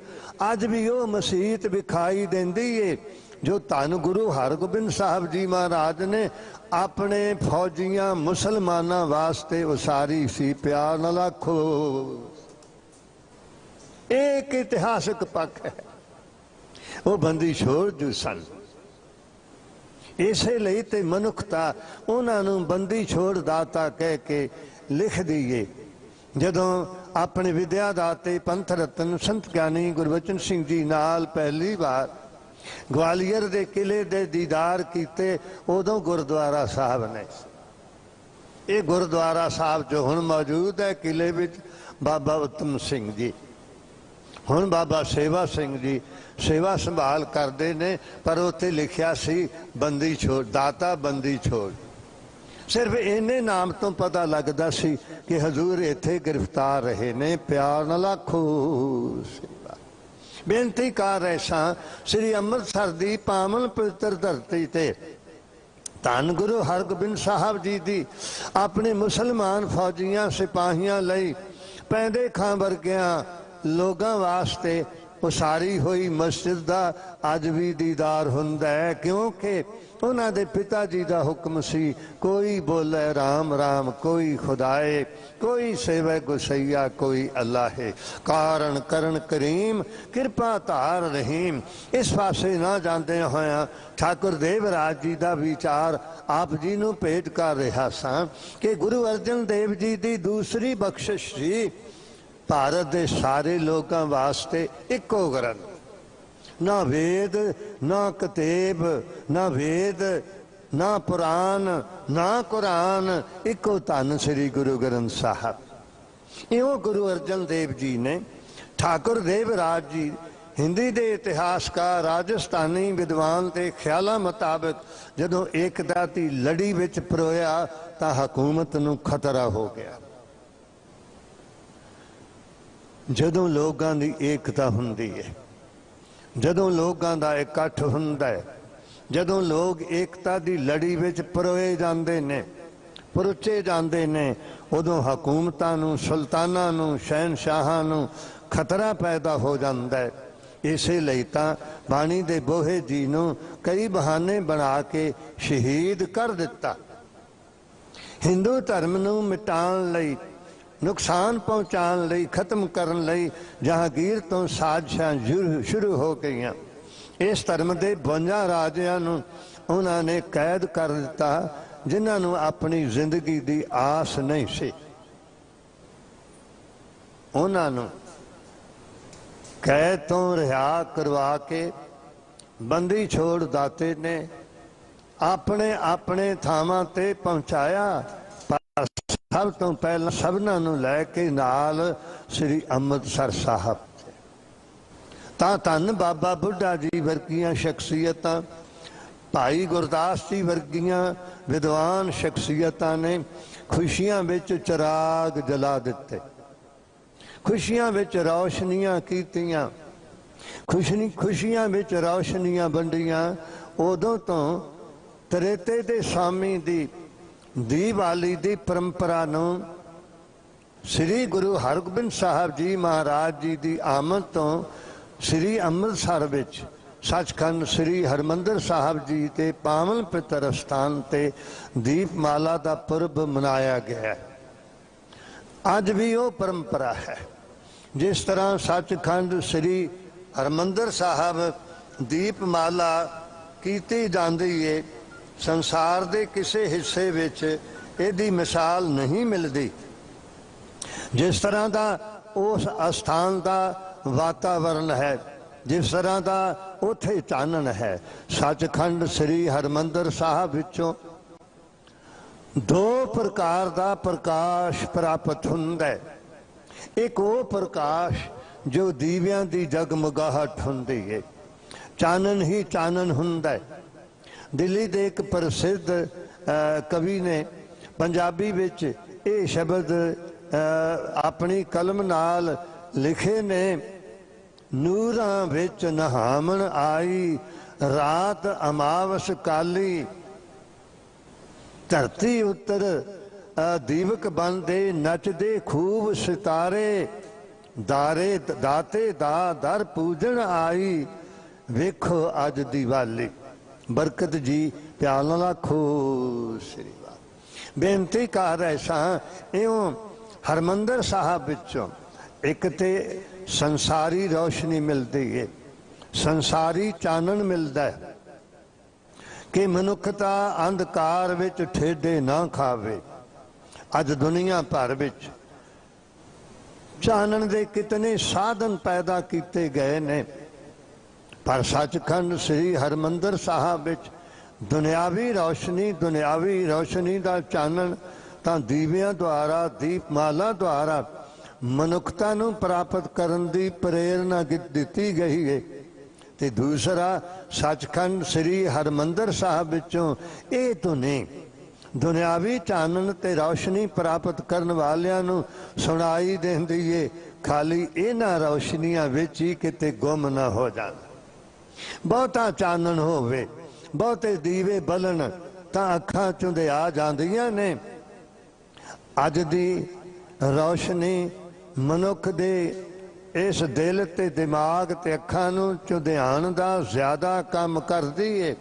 ਅੱਜ ਵੀ ਉਹ ਮਸੀਤ ਵਿਖਾਈ ਦਿੰਦੀ ਏ ਜੋ ਧੰਨ ਗੁਰੂ ਹਰਗੋਬਿੰਦ ਸਾਹਿਬ ਜੀ ਮਹਾਰਾਜ ਨੇ ਆਪਣੇ ਫੌਜੀਆਂ ਮੁਸਲਮਾਨਾਂ ਵਾਸਤੇ ਉਸਾਰੀ ਸੀ। ਪਿਆਰ ਨਾਲ ਆਖੋ। ਇਹ ਇੱਕ ਇਤਿਹਾਸਕ ਪੱਖ ਹੈ। ਉਹ ਬੰਦੀ ਛੋੜ ਜੋ ਸਨ, ਇਸੇ ਲਈ ਤੇ ਮਨੁੱਖਤਾ ਉਹਨਾਂ ਨੂੰ ਬੰਦੀ ਛੋੜ ਦਾਤਾ ਕਹਿ ਕੇ ਲਿਖਦੀ ਏ। ਜਦੋਂ ਆਪਣੇ ਵਿਦਿਆ ਦਾਤੇ ਪੰਥ ਰਤਨ ਸੰਤ ਗਿਆਨੀ ਗੁਰਬਚਨ ਸਿੰਘ ਜੀ ਨਾਲ ਪਹਿਲੀ ਵਾਰ ਗਵਾਲੀਅਰ ਦੇ ਕਿਲੇ ਦੇ ਦੀਦਾਰ ਕੀਤੇ, ਉਦੋਂ ਗੁਰਦੁਆਰਾ ਸਾਹਿਬ ਨੇ। ਇਹ ਗੁਰਦੁਆਰਾ ਸਾਹਿਬ ਜੋ ਹੁਣ ਮੌਜੂਦ ਹੈ ਕਿਲੇ ਵਿੱਚ, ਬਾਬਾ ਉਤਮ ਸਿੰਘ ਜੀ, ਹੁਣ ਬਾਬਾ ਸੇਵਾ ਸਿੰਘ ਜੀ ਸੇਵਾ ਸੰਭਾਲ ਕਰਦੇ ਨੇ। ਪਰ ਉੱਥੇ ਲਿਖਿਆ ਸੀ ਬੰਦੀ ਛੋੜ, ਦਾਤਾ ਬੰਦੀ ਛੋੜ। ਸਿਰਫ ਇੰਨੇ ਨਾਮ ਤੋਂ ਪਤਾ ਲੱਗਦਾ ਸੀ ਕਿ ਹਜ਼ੂਰ ਇੱਥੇ ਗ੍ਰਿਫਤਾਰ ਰਹੇ ਨੇ। ਪਿਆਰ ਨਾਲ ਆਖੋ। ਬੇਨਤੀ ਕਰ ਰਹੇ ਸਾਂ, ਸ੍ਰੀ ਅੰਮ੍ਰਿਤਸਰ ਦੀ ਪਾਵਨ ਪਵਿੱਤਰ ਧਰਤੀ ਤੇ ਧੰਨ ਗੁਰੂ ਹਰਗੋਬਿੰਦ ਸਾਹਿਬ ਜੀ ਦੀ ਆਪਣੇ ਮੁਸਲਮਾਨ ਫੌਜੀਆਂ ਸਿਪਾਹੀਆਂ ਲਈ, ਪੈਂਦੇ ਖਾਂ ਵਰਗਿਆਂ ਲੋਕਾਂ ਵਾਸਤੇ ਉਸਾਰੀ ਹੋਈ ਮਸਜਿਦ ਦਾ ਅੱਜ ਵੀ ਦੀਦਾਰ ਹੁੰਦਾ ਹੈ। ਕਿਉਂਕਿ ਉਹਨਾਂ ਦੇ ਪਿਤਾ ਜੀ ਦਾ ਹੁਕਮ ਸੀ, ਕੋਈ ਬੋਲੇ ਰਾਮ ਰਾਮ, ਕੋਈ ਖੁਦਾਏ, ਕੋਈ ਸੇਵੈ ਗੁਸਈਆ, ਕੋਈ ਅੱਲਾਹੇ। ਕਾਰਨ ਕਰਨ ਕਰੀਮ, ਕਿਰਪਾ ਧਾਰ ਰਹੀਮ। ਇਸ ਪਾਸੇ ਨਾ ਜਾਂਦੇ ਹੋਇਆਂ ਠਾਕੁਰ ਦੇਵਰਾਜ ਜੀ ਦਾ ਵਿਚਾਰ ਆਪ ਜੀ ਨੂੰ ਭੇਟ ਕਰ ਰਿਹਾ ਸਾਂ ਕਿ ਗੁਰੂ ਅਰਜਨ ਦੇਵ ਜੀ ਦੀ ਦੂਸਰੀ ਬਖਸ਼ਿਸ਼ ਸੀ ਭਾਰਤ ਦੇ ਸਾਰੇ ਲੋਕਾਂ ਵਾਸਤੇ ਇੱਕੋ ਗ੍ਰੰਥ। ਨਾ ਵੇਦ, ਨਾ ਕਤੇਬ, ਨਾ ਵੇਦ, ਨਾ ਪੁਰਾਨ, ਨਾ ਕੁਰਾਨ, ਇੱਕੋ ਧੰਨ ਸ੍ਰੀ ਗੁਰੂ ਗ੍ਰੰਥ ਸਾਹਿਬ। ਇਉਂ ਗੁਰੂ ਅਰਜਨ ਦੇਵ ਜੀ ਨੇ ਠਾਕੁਰ ਦੇਵਰਾਜ ਜੀ, ਹਿੰਦੀ ਦੇ ਇਤਿਹਾਸਕਾਰ, ਰਾਜਸਥਾਨੀ ਵਿਦਵਾਨ ਦੇ ਖਿਆਲਾਂ ਮੁਤਾਬਕ ਜਦੋਂ ਏਕਤਾ ਦੀ ਲੜੀ ਵਿੱਚ ਪਰੋਇਆ ਤਾਂ ਹਕੂਮਤ ਨੂੰ ਖਤਰਾ ਹੋ ਗਿਆ। ਜਦੋਂ ਲੋਕਾਂ ਦੀ ਏਕਤਾ ਹੁੰਦੀ ਹੈ, ਜਦੋਂ ਲੋਕਾਂ ਦਾ ਇਕੱਠ ਹੁੰਦਾ ਹੈ, ਜਦੋਂ ਲੋਕ ਏਕਤਾ ਦੀ ਲੜੀ ਵਿੱਚ ਪਰੋਏ ਜਾਂਦੇ ਨੇ, ਪਰੁੱਚੇ ਜਾਂਦੇ ਨੇ, ਉਦੋਂ ਹਕੂਮਤਾਂ ਨੂੰ, ਸੁਲਤਾਨਾਂ ਨੂੰ, ਸ਼ਹਿਨਸ਼ਾਹਾਂ ਨੂੰ ਖਤਰਾ ਪੈਦਾ ਹੋ ਜਾਂਦਾ ਹੈ। ਇਸੇ ਲਈ ਤਾਂ ਬਾਣੀ ਦੇ ਬੋਹੇ ਜੀ ਨੂੰ ਕਈ ਬਹਾਨੇ ਬਣਾ ਕੇ ਸ਼ਹੀਦ ਕਰ ਦਿੱਤਾ। ਹਿੰਦੂ ਧਰਮ ਨੂੰ ਮਿਟਾਉਣ ਲਈ, ਨੁਕਸਾਨ ਪਹੁੰਚਾਉਣ ਲਈ, ਖਤਮ ਕਰਨ ਲਈ ਜਹਾਂਗੀਰ ਤੋਂ ਸਾਜ਼ਿਸ਼ਾਂ ਸ਼ੁਰੂ ਹੋ ਗਈਆਂ। ਇਸ ਧਰਮ ਦੇ 52 ਰਾਜਿਆਂ ਨੂੰ ਉਹਨਾਂ ਨੇ ਕੈਦ ਕਰ ਦਿੱਤਾ ਜਿਨ੍ਹਾਂ ਨੂੰ ਆਪਣੀ ਜ਼ਿੰਦਗੀ ਦੀ ਆਸ ਨਹੀਂ ਸੀ। ਉਹਨਾਂ ਨੂੰ ਕੈਦ ਤੋਂ ਰਿਹਾ ਕਰਵਾ ਕੇ ਬੰਦੀ ਛੋੜ ਦਾਤੇ ਨੇ ਆਪਣੇ ਆਪਣੇ ਥਾਵਾਂ ਤੇ ਪਹੁੰਚਾਇਆ। ਪਰ ਸਭ ਤੋਂ ਪਹਿਲਾਂ ਸਭਨਾਂ ਨੂੰ ਲੈ ਕੇ ਨਾਲ ਸ੍ਰੀ ਅੰਮ੍ਰਿਤਸਰ ਸਾਹਿਬ ਤਾਂ ਧੰਨ ਬਾਬਾ ਬੁੱਢਾ ਜੀ ਵਰਗੀਆਂ ਸ਼ਖਸੀਅਤਾਂ, ਭਾਈ ਗੁਰਦਾਸ ਜੀ ਵਰਗੀਆਂ ਵਿਦਵਾਨ ਸ਼ਖਸੀਅਤਾਂ ਨੇ ਖੁਸ਼ੀਆਂ ਵਿੱਚ ਚਿਰਾਗ ਜਲਾ ਦਿੱਤੇ, ਖੁਸ਼ੀਆਂ ਵਿੱਚ ਰੌਸ਼ਨੀਆਂ ਕੀਤੀਆਂ, ਖੁਸ਼ੀਆਂ ਵਿੱਚ ਰੌਸ਼ਨੀਆਂ ਵੰਡੀਆਂ। ਉਦੋਂ ਤੋਂ ਤ੍ਰੇਤੇ ਦੇ ਸਵਾਮੀ ਦੀ ਦੀਵਾਲੀ ਦੀ ਪਰੰਪਰਾ ਨੂੰ ਸ੍ਰੀ ਗੁਰੂ ਹਰਗੋਬਿੰਦ ਸਾਹਿਬ ਜੀ ਮਹਾਰਾਜ ਜੀ ਦੀ ਆਮਦ ਤੋਂ ਸ੍ਰੀ ਅੰਮ੍ਰਿਤਸਰ ਵਿੱਚ ਸੱਚਖੰਡ ਸ੍ਰੀ ਹਰਿਮੰਦਰ ਸਾਹਿਬ ਜੀ ਦੇ ਪਾਵਨ ਪਵਿੱਤਰ ਸਥਾਨ ਤੇ ਦੀਪਮਾਲਾ ਦਾ ਪੁਰਬ ਮਨਾਇਆ ਗਿਆ। ਅੱਜ ਵੀ ਉਹ ਪਰੰਪਰਾ ਹੈ। ਜਿਸ ਤਰ੍ਹਾਂ ਸੱਚਖੰਡ ਸ੍ਰੀ ਹਰਿਮੰਦਰ ਸਾਹਿਬ ਦੀਪਮਾਲਾ ਕੀਤੀ ਜਾਂਦੀ ਏ, ਸੰਸਾਰ ਦੇ ਕਿਸੇ ਹਿੱਸੇ ਵਿੱਚ ਇਹਦੀ ਮਿਸਾਲ ਨਹੀਂ ਮਿਲਦੀ। ਜਿਸ ਤਰ੍ਹਾਂ ਦਾ ਉਸ ਅਸਥਾਨ ਦਾ ਵਾਤਾਵਰਨ ਹੈ, ਜਿਸ ਤਰ੍ਹਾਂ ਦਾ ਉੱਥੇ ਚਾਨਣ ਹੈ, ਸੱਚਖੰਡ ਸ੍ਰੀ ਹਰਿਮੰਦਰ ਸਾਹਿਬ ਵਿੱਚੋਂ ਦੋ ਪ੍ਰਕਾਰ ਦਾ ਪ੍ਰਕਾਸ਼ ਪ੍ਰਾਪਤ ਹੁੰਦਾ ਹੈ। ਇੱਕ ਉਹ ਪ੍ਰਕਾਸ਼ ਜੋ ਦੀਵਿਆਂ ਦੀ ਜਗਮਗਾਹਟ ਹੁੰਦੀ ਹੈ, ਚਾਨਣ ਹੀ ਚਾਨਣ ਹੁੰਦਾ ਹੈ। ਦਿੱਲੀ ਦੇ ਇੱਕ ਪ੍ਰਸਿੱਧ ਕਵੀ ਨੇ ਪੰਜਾਬੀ ਵਿੱਚ ਇਹ ਸ਼ਬਦ ਆਪਣੀ ਕਲਮ ਨਾਲ ਲਿਖੇ ਨੇ, ਨੂਰਾਂ ਵਿੱਚ ਨਹਾਵਣ ਆਈ ਰਾਤ ਅਮਾਵਸ ਕਾਲੀ, ਧਰਤੀ ਉੱਤਰ ਦੀਵਕ ਬਣਦੇ ਨੱਚਦੇ ਖੂਬ ਸਿਤਾਰੇ, ਦਾਰੇ ਦਾਤੇ ਦਾ ਦਰ ਪੂਜਣ ਆਈ, ਵੇਖੋ ਅੱਜ ਦੀਵਾਲੀ। ਬਰਕਤ ਜੀ ਪਿਆਰ ਨਾਲ ਆਖੋ ਸ੍ਰੀ ਵਾਹਿਗੁਰੂ। ਬੇਨਤੀ ਕਰ ਰਹੇ ਸਾਂ, ਇਉਂ ਹਰਿਮੰਦਰ ਸਾਹਿਬ ਵਿੱਚੋਂ ਇੱਕ ਤੇ ਸੰਸਾਰੀ ਰੌਸ਼ਨੀ ਮਿਲਦੀ ਹੈ, ਸੰਸਾਰੀ ਚਾਨਣ ਮਿਲਦਾ ਹੈ ਕਿ ਮਨੁੱਖਤਾ ਅੰਧਕਾਰ ਵਿੱਚ ਠੇਡੇ ਨਾ ਖਾਵੇ। ਅੱਜ ਦੁਨੀਆ ਭਰ ਵਿੱਚ ਚਾਨਣ ਦੇ ਕਿਤਨੇ ਸਾਧਨ ਪੈਦਾ ਕੀਤੇ ਗਏ ਨੇ, ਪਰ ਸੱਚਖੰਡ ਸ੍ਰੀ ਹਰਿਮੰਦਰ ਸਾਹਿਬ ਵਿੱਚ ਦੁਨਿਆਵੀ ਰੌਸ਼ਨੀ ਦਾ ਚਾਨਣ ਤਾਂ ਦੀਵਿਆਂ ਦੁਆਰਾ, ਦੀਪਮਾਲਾ ਦੁਆਰਾ ਮਨੁੱਖਤਾ ਨੂੰ ਪ੍ਰਾਪਤ ਕਰਨ ਦੀ ਪ੍ਰੇਰਨਾ ਦਿੱਤੀ ਗਈ ਹੈ। ਤੇ ਦੂਸਰਾ, ਸੱਚਖੰਡ ਸ੍ਰੀ ਹਰਿਮੰਦਰ ਸਾਹਿਬ ਵਿੱਚੋਂ ਇਹ ਧੁਨੀ ਦੁਨਿਆਵੀ ਚਾਨਣ ਤੇ ਰੌਸ਼ਨੀ ਪ੍ਰਾਪਤ ਕਰਨ ਵਾਲਿਆਂ ਨੂੰ ਸੁਣਾਈ ਦਿੰਦੀ ਏ, ਖਾਲੀ ਇਹਨਾਂ ਰੌਸ਼ਨੀਆਂ ਵਿੱਚ ਹੀ ਕਿਤੇ ਗੁੰਮ ਨਾ ਹੋ ਜਾਣ। ਬਹੁਤਾ ਚਾਨਣ ਹੋਵੇ, ਬਹੁਤੇ ਦੀਵੇ ਬਲਣ ਤਾਂ ਅੱਖਾਂ ਚੁੰਧਿਆ ਜਾਂਦੀਆਂ ਨੇ। ਅੱਜ ਦੀ ਰੌਸ਼ਨੀ ਮਨੁੱਖ ਦੇ ਇਸ ਦਿਲ ਤੇ ਦਿਮਾਗ ਤੇ ਅੱਖਾਂ ਨੂੰ ਚੁੰਧਿਆਉਣ ਦਾ ਜ਼ਿਆਦਾ ਕੰਮ ਕਰਦੀ ਏ।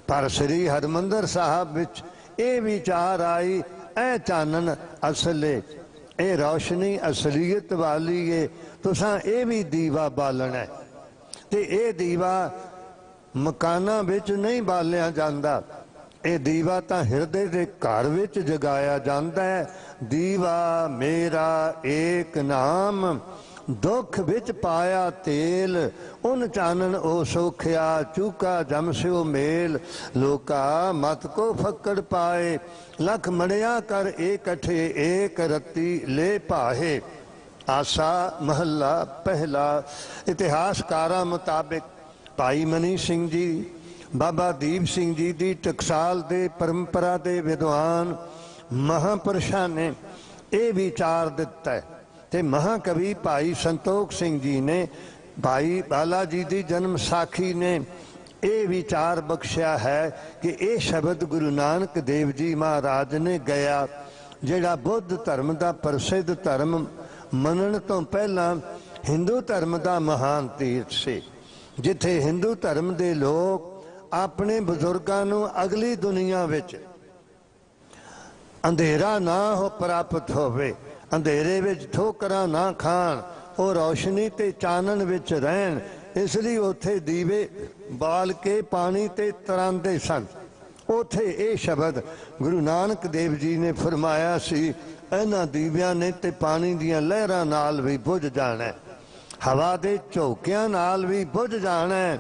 ਪਰ ਸ੍ਰੀ ਹਰਿਮੰਦਰ ਸਾਹਿਬ ਵਿੱਚ ਇਹ ਵਿਚਾਰ ਆਈ, ਇਹ ਚਾਨਣ ਅਸਲ ਏ, ਇਹ ਰੌਸ਼ਨੀ ਅਸਲੀਅਤ ਵਾਲੀ ਏ, ਤੁਸਾਂ ਇਹ ਵੀ ਦੀਵਾ ਬਾਲਣਾ। ਤੇ ਇਹ ਦੀਵਾ ਮਕਾਨਾਂ ਵਿੱਚ ਨਹੀਂ ਬਾਲਿਆ ਜਾਂਦਾ, ਇਹ ਦੀਵਾ ਤਾਂ ਹਿਰਦੇ ਦੇ ਘਰ ਵਿੱਚ ਜਗਾਇਆ ਜਾਂਦਾ ਹੈ। ਦੀਵਾ ਮੇਰਾ ਏਕ ਨਾਮ, ਦੁੱਖ ਵਿੱਚ ਪਾਇਆ ਤੇਲ, ਉਨ ਚਾਨਣ ਉਹ ਸੋਖਿਆ, ਚੂਕਾ ਜਮ ਸਿਓ ਮੇਲ, ਲੋਕਾ ਮਤ ਕੋ ਫੱਕੜ ਪਾਏ, ਲਖ ਮੜਿਆ ਕਰ ਇਕੱਠੇ, ਏਕ ਰਤੀ ਲੈ ਪਾਹੇ। ਆਸਾ ਮਹੱਲਾ ਪਹਿਲਾ। ਇਤਿਹਾਸਕਾਰਾਂ ਮੁਤਾਬਿਕ ਭਾਈ ਮਨੀ ਸਿੰਘ ਜੀ, ਬਾਬਾ ਦੀਪ ਸਿੰਘ ਜੀ ਦੀ ਟਕਸਾਲ ਦੇ ਪਰੰਪਰਾ ਦੇ ਵਿਦਵਾਨ ਮਹਾਂਪੁਰਸ਼ਾਂ ਨੇ ਇਹ ਵਿਚਾਰ ਦਿੱਤਾ ਹੈ। ਤੇ ਮਹਾਕਵੀ ਭਾਈ ਸੰਤੋਖ ਸਿੰਘ ਜੀ ਨੇ, ਭਾਈ ਬਾਲਾ ਜੀ ਦੀ ਜਨਮ ਸਾਖੀ ਨੇ ਇਹ ਵਿਚਾਰ ਬਖਸ਼ਿਆ ਹੈ ਕਿ ਇਹ ਸ਼ਬਦ ਗੁਰੂ ਨਾਨਕ ਦੇਵ ਜੀ ਮਹਾਰਾਜ ਨੇ ਗਿਆ, ਜਿਹੜਾ ਬੁੱਧ ਧਰਮ ਦਾ ਪ੍ਰਸਿੱਧ ਧਰਮ ਮੰਨਣ ਤੋਂ ਪਹਿਲਾਂ ਹਿੰਦੂ ਧਰਮ ਦਾ ਮਹਾਨ ਤੀਰਥ ਸੀ, ਜਿੱਥੇ ਹਿੰਦੂ ਧਰਮ ਦੇ ਲੋਕ ਆਪਣੇ ਬਜ਼ੁਰਗਾਂ ਨੂੰ ਅਗਲੀ ਦੁਨੀਆ ਵਿੱਚ ਅੰਧੇਰਾ ਨਾ ਹੋ ਪ੍ਰਾਪਤ ਹੋਵੇ, ਅੰਧੇਰੇ ਵਿੱਚ ਠੋਕਰਾਂ ਨਾ ਖਾਣ, ਉਹ ਰੌਸ਼ਨੀ ਤੇ ਚਾਨਣ ਵਿੱਚ ਰਹਿਣ, ਇਸ ਲਈ ਉੱਥੇ ਦੀਵੇ ਬਾਲ ਕੇ ਪਾਣੀ ਤੇ ਤਰਾਂਦੇ ਸਨ। ਉੱਥੇ ਇਹ ਸ਼ਬਦ ਗੁਰੂ ਨਾਨਕ ਦੇਵ ਜੀ ਨੇ ਫਰਮਾਇਆ ਸੀ, ਇਹਨਾਂ ਦੀਵਿਆਂ ਨੇ ਤੇ ਪਾਣੀ ਦੀਆਂ ਲਹਿਰਾਂ ਨਾਲ ਵੀ ਬੁਝ ਜਾਣਾ ਹੈ, ਹਵਾ ਦੇ ਝੋਕਿਆਂ ਨਾਲ ਵੀ ਬੁਝ ਜਾਣਾ ਹੈ।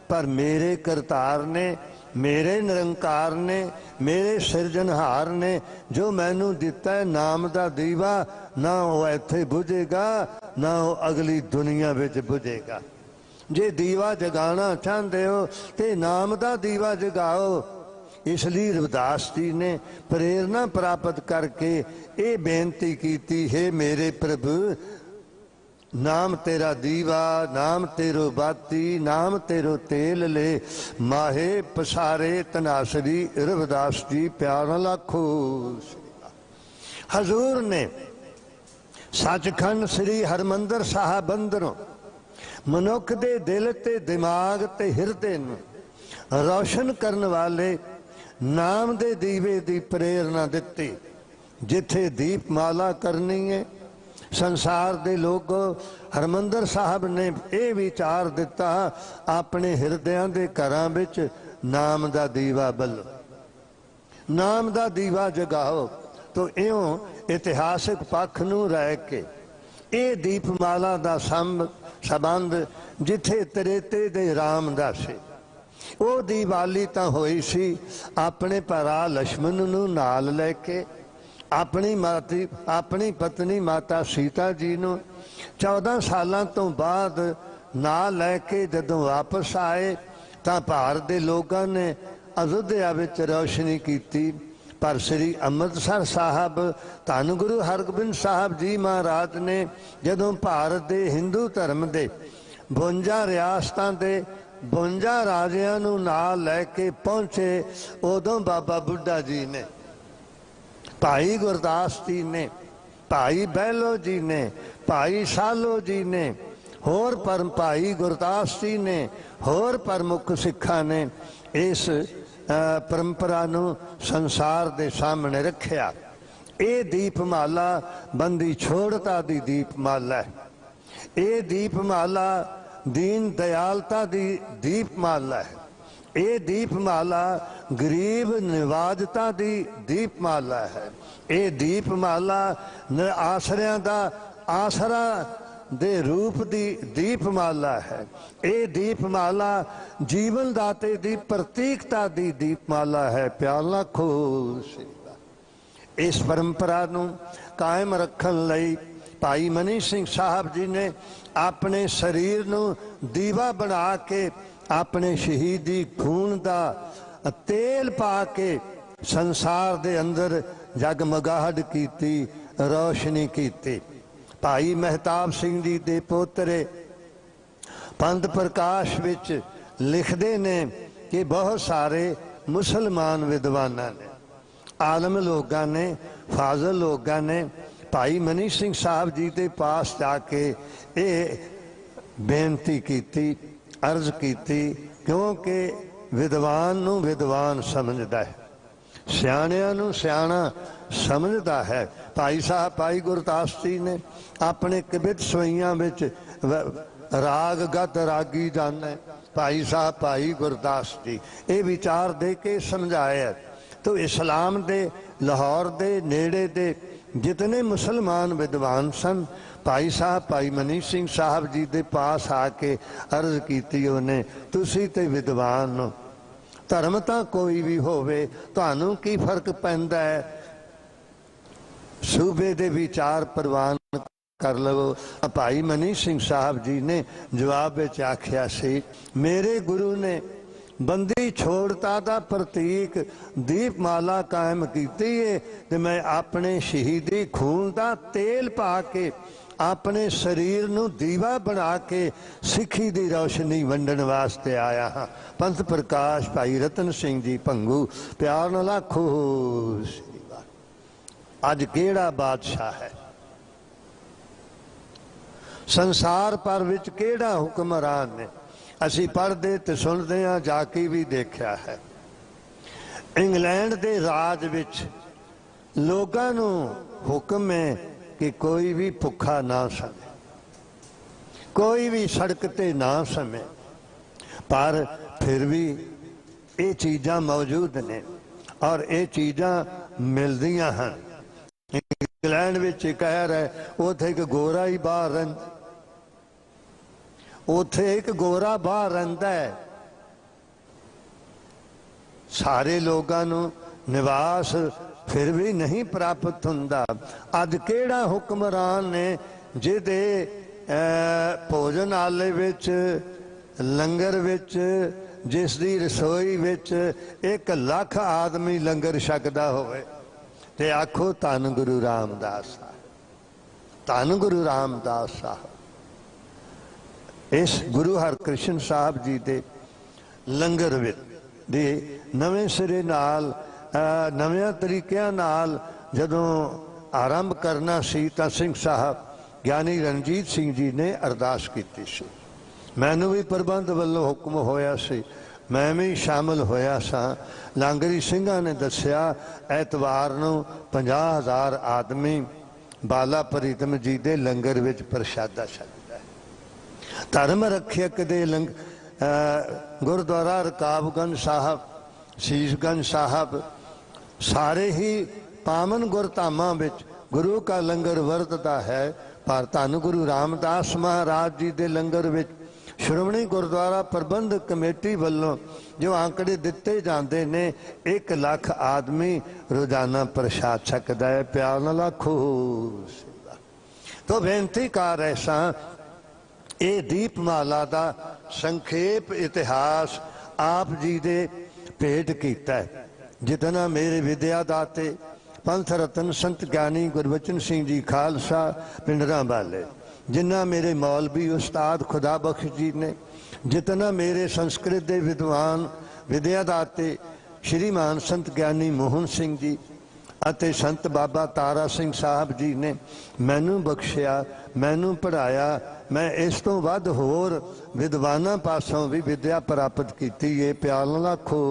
ਪਰ ਮੇਰੇ ਕਰਤਾਰ ਨੇ, ਮੇਰੇ ਨਿਰੰਕਾਰ ਨੇ, ਮੇਰੇ ਸਿਰਜਣਹਾਰ ਨੇ ਜੋ ਮੈਨੂੰ ਦਿੱਤਾ ਹੈ ਨਾਮ ਦਾ ਦੀਵਾ, ਨਾ ਉਹ ਇੱਥੇ ਬੁਝੇਗਾ ਨਾ ਉਹ ਅਗਲੀ ਦੁਨੀਆ ਵਿੱਚ ਬੁਝੇਗਾ। ਜੇ ਦੀਵਾ ਜਗਾਣਾ ਚਾਹੁੰਦੇ ਹੋ ਤੇ ਨਾਮ ਦਾ ਦੀਵਾ ਜਗਾਓ। ਇਸ ਲਈ ਰਵਿਦਾਸ ਜੀ ਨੇ ਪ੍ਰੇਰਨਾ ਪ੍ਰਾਪਤ ਕਰਕੇ ਇਹ ਬੇਨਤੀ ਕੀਤੀ, ਹੈ ਮੇਰੇ ਪ੍ਰਭੂ नाम तेरा दीवा, नाम तेरो बाती, नाम तेरो तेल ले, माहे पसारे तनासरी। रविदास जी प्यार लाखो। हजूर ने सचखंड श्री हरमंदर साहब अंदरों मनुख दे दिल ते दिमाग ते हिरदे नूं रोशन करने वाले नाम दे दीवे दी प्रेरणा दिती। जिथे दीपमाला करनी है संसार दे लोग, हरमंदर साहब ने यह विचार दिता, अपने हिरदियां दे घरां विच नाम दा दीवा बलो, नाम दा दीवा जगाओ। तो इयों इतिहासिक पक्ष नूं रह के ये दीपमाला दा संबंध जिथे त्रेते दे राम दा सी, वो दीवाली तां होई सी अपने भरा लक्ष्मण नूं नाल लैके, अपनी पत्नी माता सीता जी नूं 14 सालां तो बाद नाल लैके जदों वापस आए तां भारत दे लोगां ने अयोध्या विच रोशनी कीती। पर श्री अमृतसर साहब धन गुरु हरगोबिंद साहब जी महाराज ने जदों भारत दे हिंदू धर्म दे 52 रियासतां दे 52 राजियां नूं नाल लैके पहुंचे, उदों बाबा बुड्ढा जी ने, भाई गुरदास जी ने, भाई बहलो जी ने, भाई सालो जी ने, होर पर भाई गुरदास जी ने, होर प्रमुख सिखा ने इस परंपरा नूं संसार दे सामने रखिया। ये दीपमाला बंदी छोड़ता दी दीपमाला है, ये दीपमाला दीन दयालता दी दीपमाला है, ये दीपमाला गरीब निवाजता दी दीपमाला है, ये दीपमाला आसरियां दा आसरा दे रूप दी दीपमाला है, ये दीपमाला जीवन दाते दी प्रतीकता दी दीपमाला है। प्याला खुश इस परंपरा नूं कायम रखण लई भाई मनी सिंह साहब जी ने अपने शरीर नूं दीवा बना के अपने शहीदी खून दा तेल पा के संसार दे अंदर जगमगाहट कीती, रोशनी कीती। भाई महताब सिंह जी दे पोतरे पंथ प्रकाश विच लिखदे ने कि बहुत सारे मुसलमान विद्वानां ने, आलम लोगां ने, फाजल लोगां ने भाई मनी सिंह साहब जी के पास जाके ये बेनती की, अर्ज की, क्योंकि विद्वान नूं विद्वान समझदा है, सियाणियां नूं सियाणा समझदा है। भाई साहब भाई गुरदास जी ने अपने कबित सवैयां विच रागगत रागी जाना है, भाई साहब भाई गुरदास जी ये विचार दे के समझाया। तो इस्लाम दे लाहौर दे नेड़े दे जितने मुसलमान विद्वान सन, भाई साहब भाई मनी सिंह साहब जी दे पास आके अर्ज की, उन्हें तुसी ते विद्वान हो, धर्म तां कोई भी होवे, तुहानूं की फर्क पैंदा है, सूबे दे विचार प्रवान कर लो। भाई मनी सिंह साहब जी ने जवाब विच आख्या सी, मेरे गुरु ने बंदी छोड़ता दा प्रतीक दीपमाला कायम की है, ते मैं अपने शहीदी खून दा तेल पा के अपने शरीर नूं दीवा बना के सिखी दी रोशनी वंडन वास्ते आया हाँ। पंथ प्रकाश भाई रतन सिंह जी भंगू प्यार नाल आखो अज केड़ा बादशाह है, संसार पर विच केड़ा हुक्मरान ने। असी पढ़ते तो सुनते हाँ, जाके भी देखा है। इंग्लैंड के राज विच लोगां नूं हुक्म है कि कोई भी भुखा ना समे, कोई भी सड़क ते ना समे, पर फिर भी ये चीज़ां मौजूद ने और ये चीज़ां मिलदियां हैं। ਇੰਗਲੈਂਡ ਵਿੱਚ ਇੱਕ ਸ਼ਹਿਰ ਹੈ, ਉੱਥੇ ਇੱਕ ਗੋਰਾ ਹੀ ਬਾਹਰ ਰਹਿੰਦਾ, ਉੱਥੇ ਇੱਕ ਗੋਰਾ ਬਾਹਰ ਰਹਿੰਦਾ ਹੈ। ਸਾਰੇ ਲੋਕਾਂ ਨੂੰ ਨਿਵਾਸ ਫਿਰ ਵੀ ਨਹੀਂ ਪ੍ਰਾਪਤ ਹੁੰਦਾ। ਅੱਜ ਕਿਹੜਾ ਹੁਕਮਰਾਨ ਨੇ ਜਿਹਦੇ ਭੋਜਨਾਲੇ ਵਿੱਚ, ਲੰਗਰ ਵਿੱਚ, ਜਿਸ ਦੀ ਰਸੋਈ ਵਿੱਚ 1 ਲੱਖ ਆਦਮੀ ਲੰਗਰ ਛਕਦਾ ਹੋਵੇ? ਤੇ ਆਖੋ ਧੰਨ ਗੁਰੂ ਰਾਮਦਾਸ ਸਾਹਿਬ, ਧੰਨ ਗੁਰੂ ਰਾਮਦਾਸ ਸਾਹਿਬ। ਇਸ ਗੁਰੂ ਹਰਕ੍ਰਿਸ਼ਨ ਸਾਹਿਬ ਜੀ ਦੇ ਲੰਗਰ ਵਿੱਚ ਦੇ ਨਵੇਂ ਸਿਰੇ ਨਾਲ, ਨਵੇਂ ਤਰੀਕਿਆਂ ਨਾਲ ਜਦੋਂ ਆਰੰਭ ਕਰਨਾ ਸੀ ਤਾਂ ਸਿੰਘ ਸਾਹਿਬ ਗਿਆਨੀ ਰਣਜੀਤ ਸਿੰਘ ਜੀ ਨੇ ਅਰਦਾਸ ਕੀਤੀ ਸੀ। ਮੈਨੂੰ ਵੀ ਪ੍ਰਬੰਧ ਵੱਲੋਂ ਹੁਕਮ ਹੋਇਆ ਸੀ, ਮੈਂ ਵੀ ਸ਼ਾਮਲ ਹੋਇਆ ਸਾਂ। ਲਾਂਗਰੀ ਸਿੰਘਾਂ ਨੇ ਦੱਸਿਆ ਐਤਵਾਰ ਨੂੰ 50,000 ਆਦਮੀ ਬਾਲਾ ਪ੍ਰੀਤਮ ਜੀ ਦੇ ਲੰਗਰ ਵਿੱਚ ਪ੍ਰਸ਼ਾਦਾ ਛਕਦਾ ਹੈ। ਧਰਮ ਰੱਖਿਅਕ ਦੇ ਗੁਰਦੁਆਰਾ ਰਕਾਬਗੰਜ ਸਾਹਿਬ, ਸ਼ੀਸ਼ਗੰਜ ਸਾਹਿਬ, ਸਾਰੇ ਹੀ ਪਾਵਨ ਗੁਰਧਾਮਾਂ ਵਿੱਚ ਗੁਰੂ ਕਾ ਲੰਗਰ ਵਰਤਦਾ ਹੈ। ਪਰ ਧੰਨ ਗੁਰੂ ਰਾਮਦਾਸ ਮਹਾਰਾਜ ਜੀ ਦੇ ਲੰਗਰ ਵਿੱਚ ਸ਼੍ਰੋਮਣੀ ਗੁਰਦੁਆਰਾ ਪ੍ਰਬੰਧਕ ਕਮੇਟੀ ਵੱਲੋਂ ਜੋ ਆંકੜੇ ਦਿੱਤੇ ਜਾਂਦੇ ਨੇ, 1 ਲੱਖ ਆਦਮੀ ਰੋਜ਼ਾਨਾ ਪ੍ਰਸ਼ਾਦ ਛਕਦਾ ਹੈ। ਪਿਆਰ ਨਾਲ ਆਖੋ ਤੋ ਬੇਨਤੀ ਕਰ ਰਹੇ ਸਾਂ, ਇਹ ਦੀਪਮਾਲਾ ਦਾ ਸੰਖੇਪ ਇਤਿਹਾਸ ਆਪ ਜੀ ਦੇ ਭੇਟ ਕੀਤਾ ਹੈ। ਜਿਤਨਾ ਮੇਰੇ ਵਿਦਿਆ ਦਾਤੇ ਪੰਥ ਰਤਨ ਸੰਤ ਗਿਆਨੀ ਗੁਰਬਚਨ ਸਿੰਘ ਜੀ ਖਾਲਸਾ ਪਿੰਡਰਾਂ ਵਾਲੇ, ਜਿੰਨਾ ਮੇਰੇ ਮੌਲਵੀ ਉਸਤਾਦ ਖੁਦਾ ਬਖਸ਼ ਜੀ ਨੇ, ਜਿਤਨਾ ਮੇਰੇ ਸੰਸਕ੍ਰਿਤ ਦੇ ਵਿਦਵਾਨ ਵਿਦਿਆ ਦਾਤੇ ਸ਼੍ਰੀਮਾਨ ਸੰਤ ਗਿਆਨੀ ਮੋਹਨ ਸਿੰਘ ਜੀ ਅਤੇ ਸੰਤ ਬਾਬਾ ਤਾਰਾ ਸਿੰਘ ਸਾਹਿਬ ਜੀ ਨੇ ਮੈਨੂੰ ਬਖਸ਼ਿਆ, ਮੈਨੂੰ ਪੜ੍ਹਾਇਆ। ਮੈਂ ਇਸ ਤੋਂ ਵੱਧ ਹੋਰ ਵਿਦਵਾਨਾਂ ਪਾਸੋਂ ਵੀ ਵਿਦਿਆ ਪ੍ਰਾਪਤ ਕੀਤੀ ਹੈ। ਪਿਆਰ ਨਾਲ ਆਖੋ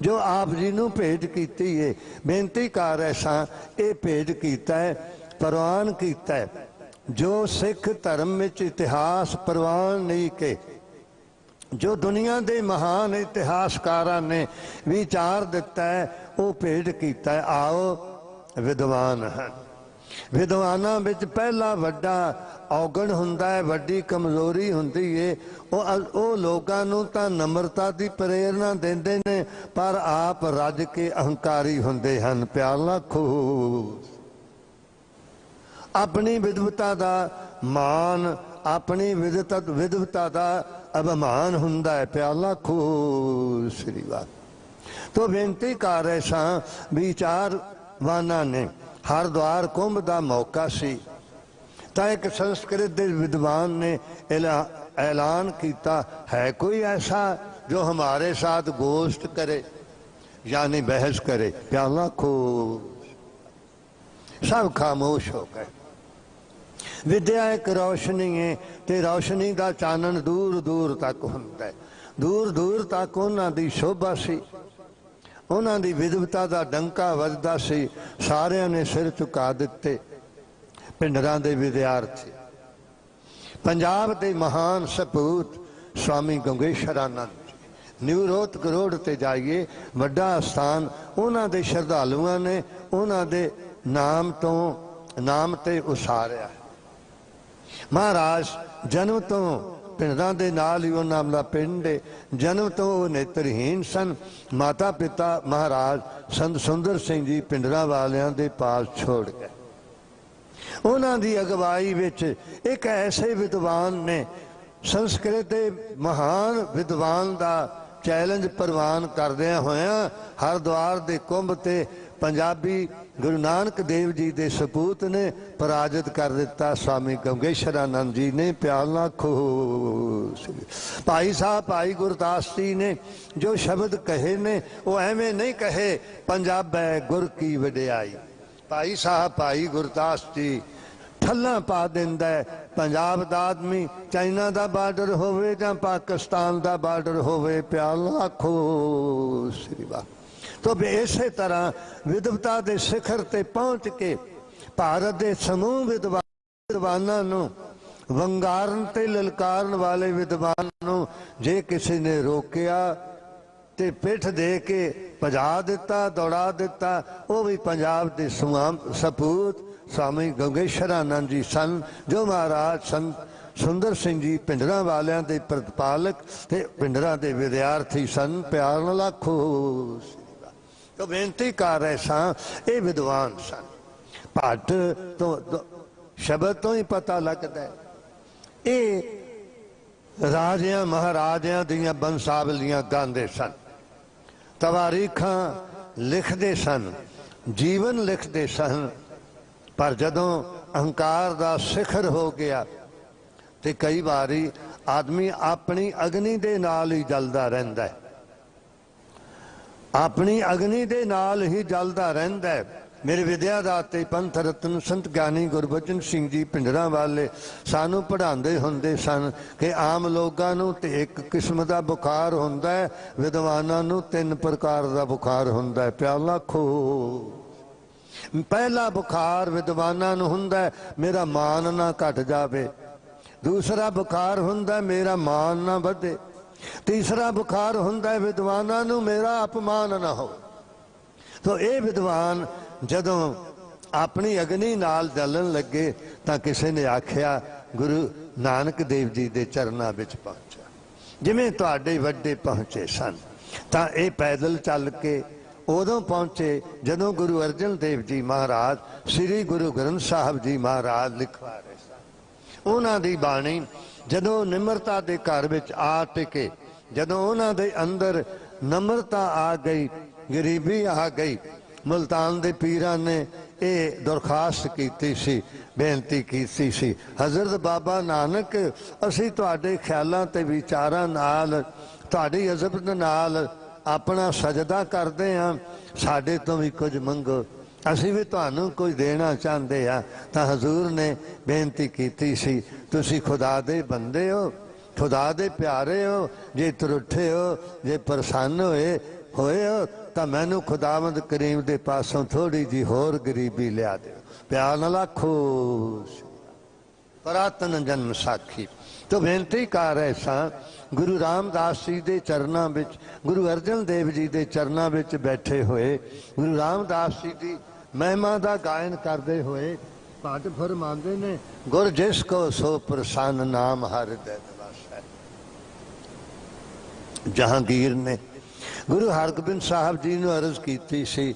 ਜੋ ਆਪ ਜੀ ਨੂੰ ਭੇਟ ਕੀਤੀ ਹੈ। ਬੇਨਤੀ ਕਰ ਰਹੇ ਸਾਂ, ਇਹ ਭੇਟ ਕੀਤਾ ਹੈ, ਪ੍ਰਵਾਨ ਕੀਤਾ ਹੈ। ਜੋ ਸਿੱਖ ਧਰਮ ਵਿੱਚ ਇਤਿਹਾਸ ਪ੍ਰਵਾਨ ਨਹੀਂ ਕਿ ਜੋ ਦੁਨੀਆ ਦੇ ਮਹਾਨ ਇਤਿਹਾਸਕਾਰਾਂ ਨੇ ਵਿਚਾਰ ਦਿੱਤਾ ਹੈ, ਉਹ ਭੇਟ ਕੀਤਾ ਹੈ। ਆਓ ਵਿਦਵਾਨ ਹਨ। ਵਿਦਵਾਨਾਂ ਵਿੱਚ ਪਹਿਲਾ ਵੱਡਾ ਔਗਣ ਹੁੰਦਾ ਹੈ, ਵੱਡੀ ਕਮਜ਼ੋਰੀ ਹੁੰਦੀ ਹੈ। ਉਹ ਲੋਕਾਂ ਨੂੰ ਤਾਂ ਨਮਰਤਾ ਦੀ ਪ੍ਰੇਰਨਾ ਦਿੰਦੇ ਨੇ, ਪਰ ਆਪ ਰੱਜ ਕੇ ਅਹੰਕਾਰੀ ਹੁੰਦੇ ਹਨ। ਪਿਆਰ ਨਾਲ ਆਖੋ ਆਪਣੀ ਵਿਦਵਤਾ ਦਾ ਮਾਨ, ਆਪਣੀ ਵਿਦਵਤਾ ਦਾ ਅਭਿਮਾਨ ਹੁੰਦਾ ਹੈ। ਪਿਆਰ ਨਾਲ ਆਖੋ ਸ੍ਰੀ ਵਾਹਿਗੁਰੂ। ਤੋ ਬੇਨਤੀ ਕਰ ਰਹੇ ਸਾਂ, ਵਿਚਾਰਵਾਨਾਂ ਨੇ ਹਰਿਦੁਆਰ ਕੁੰਭ ਦਾ ਮੌਕਾ ਸੀ ਤਾਂ ਇੱਕ ਸੰਸਕ੍ਰਿਤ ਦੇ ਵਿਦਵਾਨ ਨੇ ਐਲਾਨ ਕੀਤਾ, ਹੈ ਕੋਈ ਐਸਾ ਜੋ ਹਮਾਰੇ साथ गोष्ठ करे यानी बहस करे? प्यार ਨਾਲ आखो सब खामोश हो गए। विद्या एक रोशनी है ते रोशनी का चानन दूर दूर तक हुंदा है। दूर दूर तक उन्हां दी शोभा सी, उन्हां दी विद्वता का डंका वजदा सी। सारिਆਂ ने सिर झुका दिते। पिंडरां दे विद्यार्थी, पंजाब के महान सपूत स्वामी गंगेश्वरानंद न्यू रोहतक रोड ते जाइए, वड्डा स्थान उन्हां दे श्रद्धालुआं ने उन्हां दे नाम ते उसारिया। महाराज जन्म तो पिंडां दे नाल ही उन्हां दा पिंड है। जन्म तो वो नेत्रहीन सन। माता पिता महाराज संत सुंदर सिंह जी पिंडरां वालियां दे पास छोड़ गए। उन्हां दी अगवाई विच एक ऐसे विद्वान ने संस्कृत के महान विद्वान का चैलेंज प्रवान करदिया होया हरिद्वार के कुंभ ते पंजाबी गुरु नानक देव जी के सपूत ने पराजित कर दिता। स्वामी गंगेश्वरानंद जी ने। प्यार नाल आखो भाई साहब भाई गुरदास जी ने जो शब्द कहे ने वो एवें नहीं कहे, पंजाब है गुर की वडियाई। भाई साहब भाई गुरदास जी ठल्ला पा दिंदा है। पंजाब दा आदमी चाइना दा बार्डर होवे जां पाकिस्तान दा बार्डर होवे, प्यार नाल आखो श्री वाह। तो इसे तरह विद्वता के शिखर ते पहुंच के भारत के समूह विद्वानां नूं वंगारन ते ललकारन वाले विद्वान नूं जे किसी ने रोकिया ਤੇ ਪਿੱਠ ਦੇ ਕੇ ਭਜਾ ਦਿੱਤਾ, ਦੌੜਾ ਦਿੱਤਾ। ਉਹ ਵੀ ਪੰਜਾਬ ਦੇ ਸਪੂਤ स्वामी गंगेश्वरानंद जी सन, जो महाराज संत सुंदर सिंह जी पिंडरां वालियां दे प्रतिपालक ते पिंडरां दे विद्यार्थी सन। प्यार नाल आखो। तो बेनती कर रहे सां, ये विद्वान सन। भट्ट तो शब्द तो ही पता लगता है ये राजियां महाराजियां दियां बंसावलियां गांदे सन, तवारीखां लिखते सन, जीवन लिखते सन। पर जदों अहंकार का शिखर हो गया तो कई बारी आदमी अपनी अग्नि दे नाल ही जलदा रहिंदा है, अपनी अग्नि दे नाल ही जलदा रहिंदा है। मेरे विद्यादाते पंथ रत्न संत ज्ञानी गुरबचन सिंह जी पिंडरां वाले सानू पढ़ाते हुंदे सन कि आम लोगां नूं ते एक किस्म का बुखार हुंदा है, विद्वानां नूं 3 प्रकार का बुखार हुंदा है। प्यार लाखो। पहला बुखार विद्वानां नूं हुंदा है मेरा मान ना घट जावे, दूसरा बुखार हुंदा मेरा मान ना वधे, तीसरा बुखार हुंदा विद्वानां नूं मेरा अपमान ना हो। तो ये विद्वान जदों अपनी अग्नि नाल जलन लगे तां किसी ने आख्या गुरु नानक देव जी दे चरनां विच पहुंचा, जिवें तुहाडे वड्डे पहुंचे सन। तां ये पैदल चल के उदों पहुंचे जदों गुरु अर्जन देव जी महाराज श्री गुरु ग्रंथ साहब जी महाराज लिखवा रहे सन। उन्हां दी बाणी जदों निमरता दे घर विच आ टिके, जदों उन्हां दे अंदर नम्रता आ गई, गरीबी आ गई, मुल्तान दे पीरां ने ये दरखास्त की सी, बेनती की सी, हजरत बाबा नानक असीं तुहाडे ख्यालां ते विचारां नाल तुहाडी अज़मत नाल अपना सजदा करते हैं, साढ़े तो भी कुछ मंगो, असी भी तुहानू कुछ देना चाहते हैं। तो हजूर ने बेनती की सी, तुसी खुदा दे बंदे हो, खुदा दे प्यारे हो, जे त्रुठे हो, जे प्रसन्न होए हो तो मैनू खुदावंद करीम दे पासों थोड़ी जी होर गरीबी लिया दे। प्यार नाल आखो। पुरातन जन्म साखी। तो बेनती कर रहे सां गुरु रामदास जी के चरणों में, गुरु अर्जन देव जी के चरणों में बैठे हुए गुरु रामदास जी की महिमा का गायन करते हुए भट्ट फरमाते ने गुर जिसको सो प्रसन्न नाम हर दे दिलासा। जहांगीर ने गुरु हरगोबिंद साहब जी ने अर्ज की सी,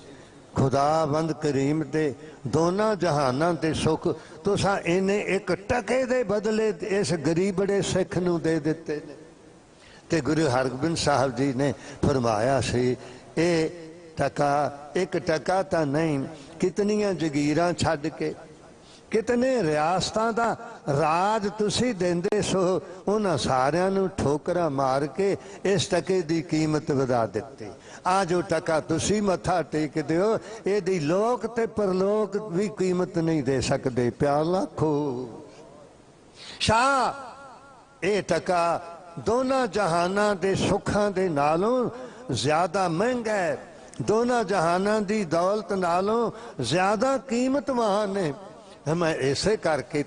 खुदावंद करीम दे दोनों जहाना दे सुख तुसां इन्हें एक टके दे बदले इस गरीबड़े सिख नूं दे दिते ने। ते गुरु हरगोबिंद साहब जी ने फरमाया सी, ये टका एक टका तो नहीं, कितनियां जगीरां छड्ड के कितने रियासतां दा राज तुसी देंदे सो, उन्हां सारियां नूं ठोकरां मार के इस टके दी कीमत वधा दित्ती। आ जो टका तुसी मत्था टेकदे हो, इहदी लोक ते परलोक भी कीमत नहीं दे सकदे। प्यार लाखो। शाह ये टका दोनों जहाना दे सुखां दे नालों ज्यादा महंगा है, दोनों जहाना दी दौलत नालों ज्यादा कीमतवान है। मैं इसे करके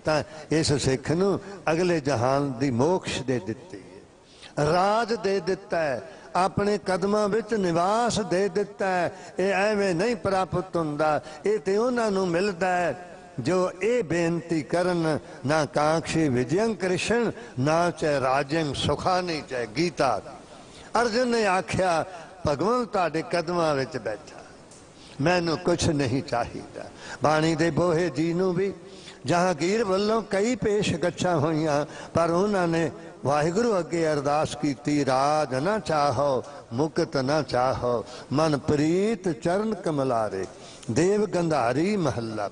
इस सिख नूं अगले जहान दी मोक्ष दे दित्ती है, राज दे दिता है, अपने कदमां विच निवास दे दिता है। ये एवें नहीं प्राप्त हुंदा, ये ते उन्हां नूं मिलदा है जो ये बेनती करन, ना कांक्षी विजयं कृष्ण ना चाहे राजं सुखानी चाहे गीता। अर्जुन ने आख्या भगवान तुहाडे कदमां विच बैठा, मैनू कुछ नहीं चाहिए। बाणी दे बोहे जी नूं भी जहांगीर वालों कई पेशकशां होईयां, पर उन्होंने वाहिगुरु अगे अरदास की, राज ना चाहो मुकत ना चाहो, मन प्रीत चरण कमलारे, देव गंधारी महला।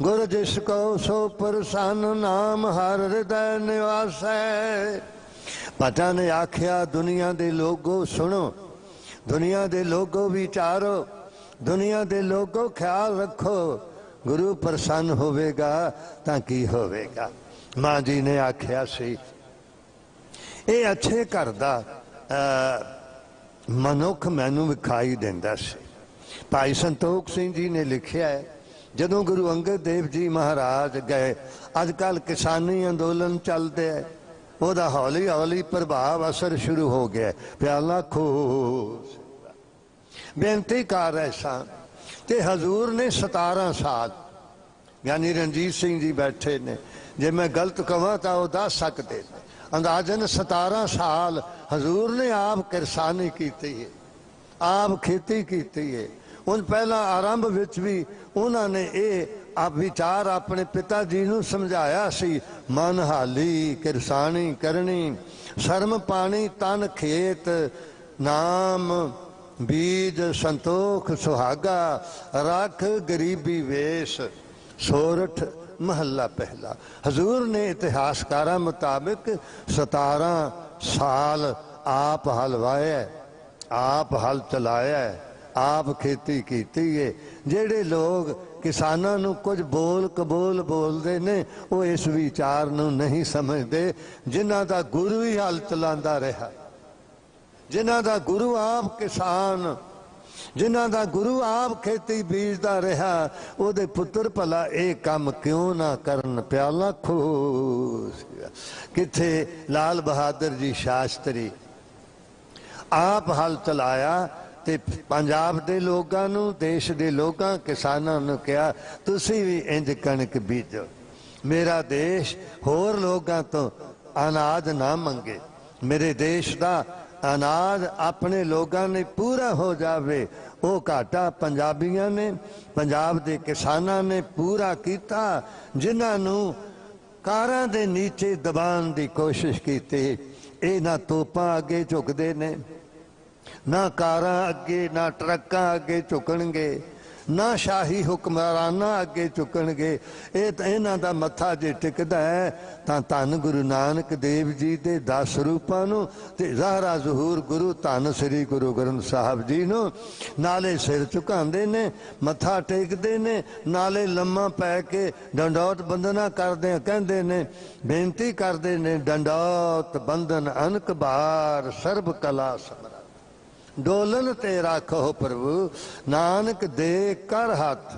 गुर जिसको सो प्रसन्न नाम हर हृदय निवास है। पता ने आख्या दुनिया दे लोगो सुनो, दुनिया दे लोगो विचारो, दुनिया दे लोगो ख्याल रखो, गुरु प्रसन्न होवेगा तां की होवेगा। मां जी ने आख्या सी ये अच्छे घर दा मनुख मैनू विखाई देंदा सी। भाई संतोख सिंह जी ने लिखिया है, जदों गुरु अंगद देव जी महाराज गए, अजकल किसानी अंदोलन चलते है, ਉਹਦਾ ਹੌਲੀ ਹੌਲੀ ਪ੍ਰਭਾਵ ਅਸਰ ਸ਼ੁਰੂ ਹੋ ਗਿਆ। ਪਿਆਲਾ ਖੋਸ ਬੇਨਤੀ ਕਰ ਰਿਹਾ ਸਾਂ ਤੇ ਹਜ਼ੂਰ ਨੇ 17 ਸਾਲ, ਯਾਨੀ ਰਣਜੀਤ ਸਿੰਘ ਜੀ ਬੈਠੇ ਨੇ, ਜੇ ਮੈਂ ਗਲਤ ਕਹਾਂ ਤਾਂ ਉਹ ਦੱਸ ਸਕਦੇ ਨੇ, ਅੰਦਾਜ਼ਨ 17 ਸਾਲ ਹਜ਼ੂਰ ਨੇ ਆਪ ਕਿਰਸਾਨੀ ਕੀਤੀ ਹੈ, ਆਪ ਖੇਤੀ ਕੀਤੀ ਹੈ। ਹੁਣ ਪਹਿਲਾਂ ਆਰੰਭ ਵਿੱਚ ਵੀ ਉਹਨਾਂ ਨੇ ਇਹ ਵਿਚਾਰ ਆਪਣੇ ਪਿਤਾ ਜੀ ਨੂੰ ਸਮਝਾਇਆ ਸੀ, ਮਨ ਹਾਲੀ ਕਿਰਸਾਨੀ ਕਰਨੀ, ਸ਼ਰਮ ਪਾਣੀ ਤਨ ਖੇਤ, ਨਾਮ ਬੀਜ ਸੰਤੋਖ ਸੁਹਾਗਾ, ਰੱਖ ਗਰੀਬੀ ਵੇਸ਼, ਸੋਰਠ ਮਹੱਲਾ ਪਹਿਲਾ। ਹਜ਼ੂਰ ਨੇ ਇਤਿਹਾਸਕਾਰਾਂ ਮੁਤਾਬਿਕ 17 ਸਾਲ ਆਪ ਹਲ ਵਾਹਿਆ, ਆਪ ਹਲ ਚਲਾਇਆ, ਆਪ ਖੇਤੀ ਕੀਤੀ ਹੈ। ਜਿਹੜੇ ਲੋਕ ਕਿਸਾਨਾਂ ਨੂੰ ਕੁਝ ਬੋਲ ਕਬੋਲ ਬੋਲਦੇ ਨੇ ਉਹ ਇਸ ਵਿਚਾਰ ਨੂੰ ਨਹੀਂ ਸਮਝਦੇ, ਜਿਨ੍ਹਾਂ ਦਾ ਗੁਰੂ ਹੀ ਹਲ ਚਲਾਉਂਦਾ ਰਿਹਾ, ਜਿਨ੍ਹਾਂ ਦਾ ਗੁਰੂ ਆਪ ਕਿਸਾਨ, ਜਿਨ੍ਹਾਂ ਦਾ ਗੁਰੂ ਆਪ ਖੇਤੀ ਬੀਜਦਾ ਰਿਹਾ, ਉਹਦੇ ਪੁੱਤਰ ਭਲਾ ਇਹ ਕੰਮ ਕਿਉਂ ਨਾ ਕਰਨ। ਪਿਆਲਾ ਖੋਸ ਕਿੱਥੇ ਲਾਲ ਬਹਾਦਰ ਜੀ ਸ਼ਾਸਤਰੀ ਆਪ ਹਲ ਚਲਾਇਆ ਤੇ ਪੰਜਾਬ ਦੇ ਲੋਕਾਂ ਨੂੰ, ਦੇਸ਼ ਦੇ ਲੋਕਾਂ ਕਿਸਾਨਾਂ ਨੂੰ ਕਿਹਾ ਤੁਸੀਂ ਵੀ ਇੰਜ ਕਣਕ ਬੀਜੋ, ਮੇਰਾ ਦੇਸ਼ ਹੋਰ ਲੋਕਾਂ ਤੋਂ ਅਨਾਜ ਨਾ ਮੰਗੇ, ਮੇਰੇ ਦੇਸ਼ ਦਾ ਅਨਾਜ ਆਪਣੇ ਲੋਕਾਂ ਨੇ ਪੂਰਾ ਹੋ ਜਾਵੇ। ਉਹ ਘਾਟਾ ਪੰਜਾਬੀਆਂ ਨੇ, ਪੰਜਾਬ ਦੇ ਕਿਸਾਨਾਂ ਨੇ ਪੂਰਾ ਕੀਤਾ, ਜਿਨ੍ਹਾਂ ਨੂੰ ਕਾਰਾਂ ਦੇ ਨੀਚੇ ਦਬਾਉਣ ਦੀ ਕੋਸ਼ਿਸ਼ ਕੀਤੀ। ਇਹ ਨਾ ਤੋਪਾਂ ਅੱਗੇ ਝੁਕਦੇ ਨੇ, ਨਾ ਕਾਰਾਂ ਅੱਗੇ, ਨਾ ਟਰੱਕਾਂ ਅੱਗੇ ਝੁਕਣਗੇ, ਨਾ ਸ਼ਾਹੀ ਹੁਕਮਰਾਨਾਂ ਅੱਗੇ ਝੁਕਣਗੇ। ਇਹ ਤਾਂ ਇਹਨਾਂ ਦਾ ਮੱਥਾ ਜੇ ਟਿਕਦਾ ਹੈ ਤਾਂ ਧੰਨ ਗੁਰੂ ਨਾਨਕ ਦੇਵ ਜੀ ਦੇ 10 ਰੂਪਾਂ ਨੂੰ ਤੇ ਜ਼ਾਹਰਾ ਜ਼ਹੂਰ ਗੁਰੂ ਧੰਨ ਸ੍ਰੀ ਗੁਰੂ ਗ੍ਰੰਥ ਸਾਹਿਬ ਜੀ ਨੂੰ ਨਾਲੇ ਸਿਰ ਝੁਕਾਉਂਦੇ ਨੇ, ਮੱਥਾ ਟੇਕਦੇ ਨੇ, ਨਾਲੇ ਲੰਮਾ ਪੈ ਕੇ ਡੰਡੌਤ ਬੰਦਨਾ ਕਰਦੇ ਕਹਿੰਦੇ ਨੇ, ਬੇਨਤੀ ਕਰਦੇ ਨੇ, ਡੰਡੌਤ ਬੰਦਨ ਅਨਕ ਬਾਰ ਸਰਬ ਕਲਾ ਸਮਰਾ, ਡੋਲਨ ਤੇ ਰਾਖੋ ਪ੍ਰਭੂ ਨਾਨਕ ਦੇ ਕਰ ਹੱਥ,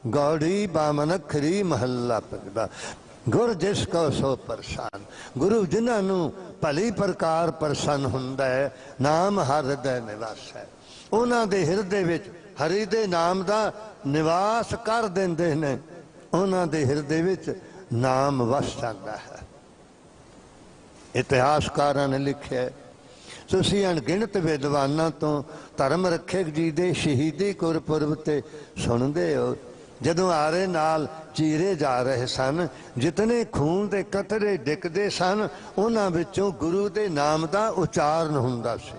ਗੌੜੀ ਬਾਮਨ ਖਰੀ ਮਹੱਲਾ ਪਹਿਲਾ। ਗੁਰ ਜਿਸ ਕੋ ਸੋ ਪ੍ਰਸੰਨ, ਗੁਰੂ ਜਿਨ੍ਹਾਂ ਨੂੰ ਭਲੀ ਪ੍ਰਕਾਰ ਪ੍ਰਸੰਨ ਹੁੰਦਾ ਹੈ, ਨਾਮ ਹਰ ਹਿਰਦੈ ਨਿਵਾਸ ਹੈ, ਉਹਨਾਂ ਦੇ ਹਿਰਦੇ ਵਿੱਚ ਹਰੀ ਦੇ ਨਾਮ ਦਾ ਨਿਵਾਸ ਕਰ ਦਿੰਦੇ ਨੇ, ਉਹਨਾਂ ਦੇ ਹਿਰਦੇ ਵਿੱਚ ਨਾਮ ਵਸ ਜਾਂਦਾ ਹੈ। ਇਤਿਹਾਸਕਾਰਾਂ ਨੇ ਲਿਖਿਆ, ਤੁਸੀਂ ਅਣਗਿਣਤ ਵਿਦਵਾਨਾਂ ਤੋਂ ਧਰਮ ਰੱਖਿਅਕ ਜੀ ਦੇ ਸ਼ਹੀਦੀ ਗੁਰਪੁਰਬ ਤੇ ਸੁਣਦੇ ਹੋ, ਜਦੋਂ ਆਰੇ ਨਾਲ ਚੀਰੇ ਜਾ ਰਹੇ ਸਨ, ਜਿਤਨੇ ਖੂਨ ਦੇ ਕਤਰੇ ਡਿੱਗਦੇ ਸਨ, ਉਹਨਾਂ ਵਿੱਚੋਂ ਗੁਰੂ ਦੇ ਨਾਮ ਦਾ ਉਚਾਰਨ ਹੁੰਦਾ ਸੀ।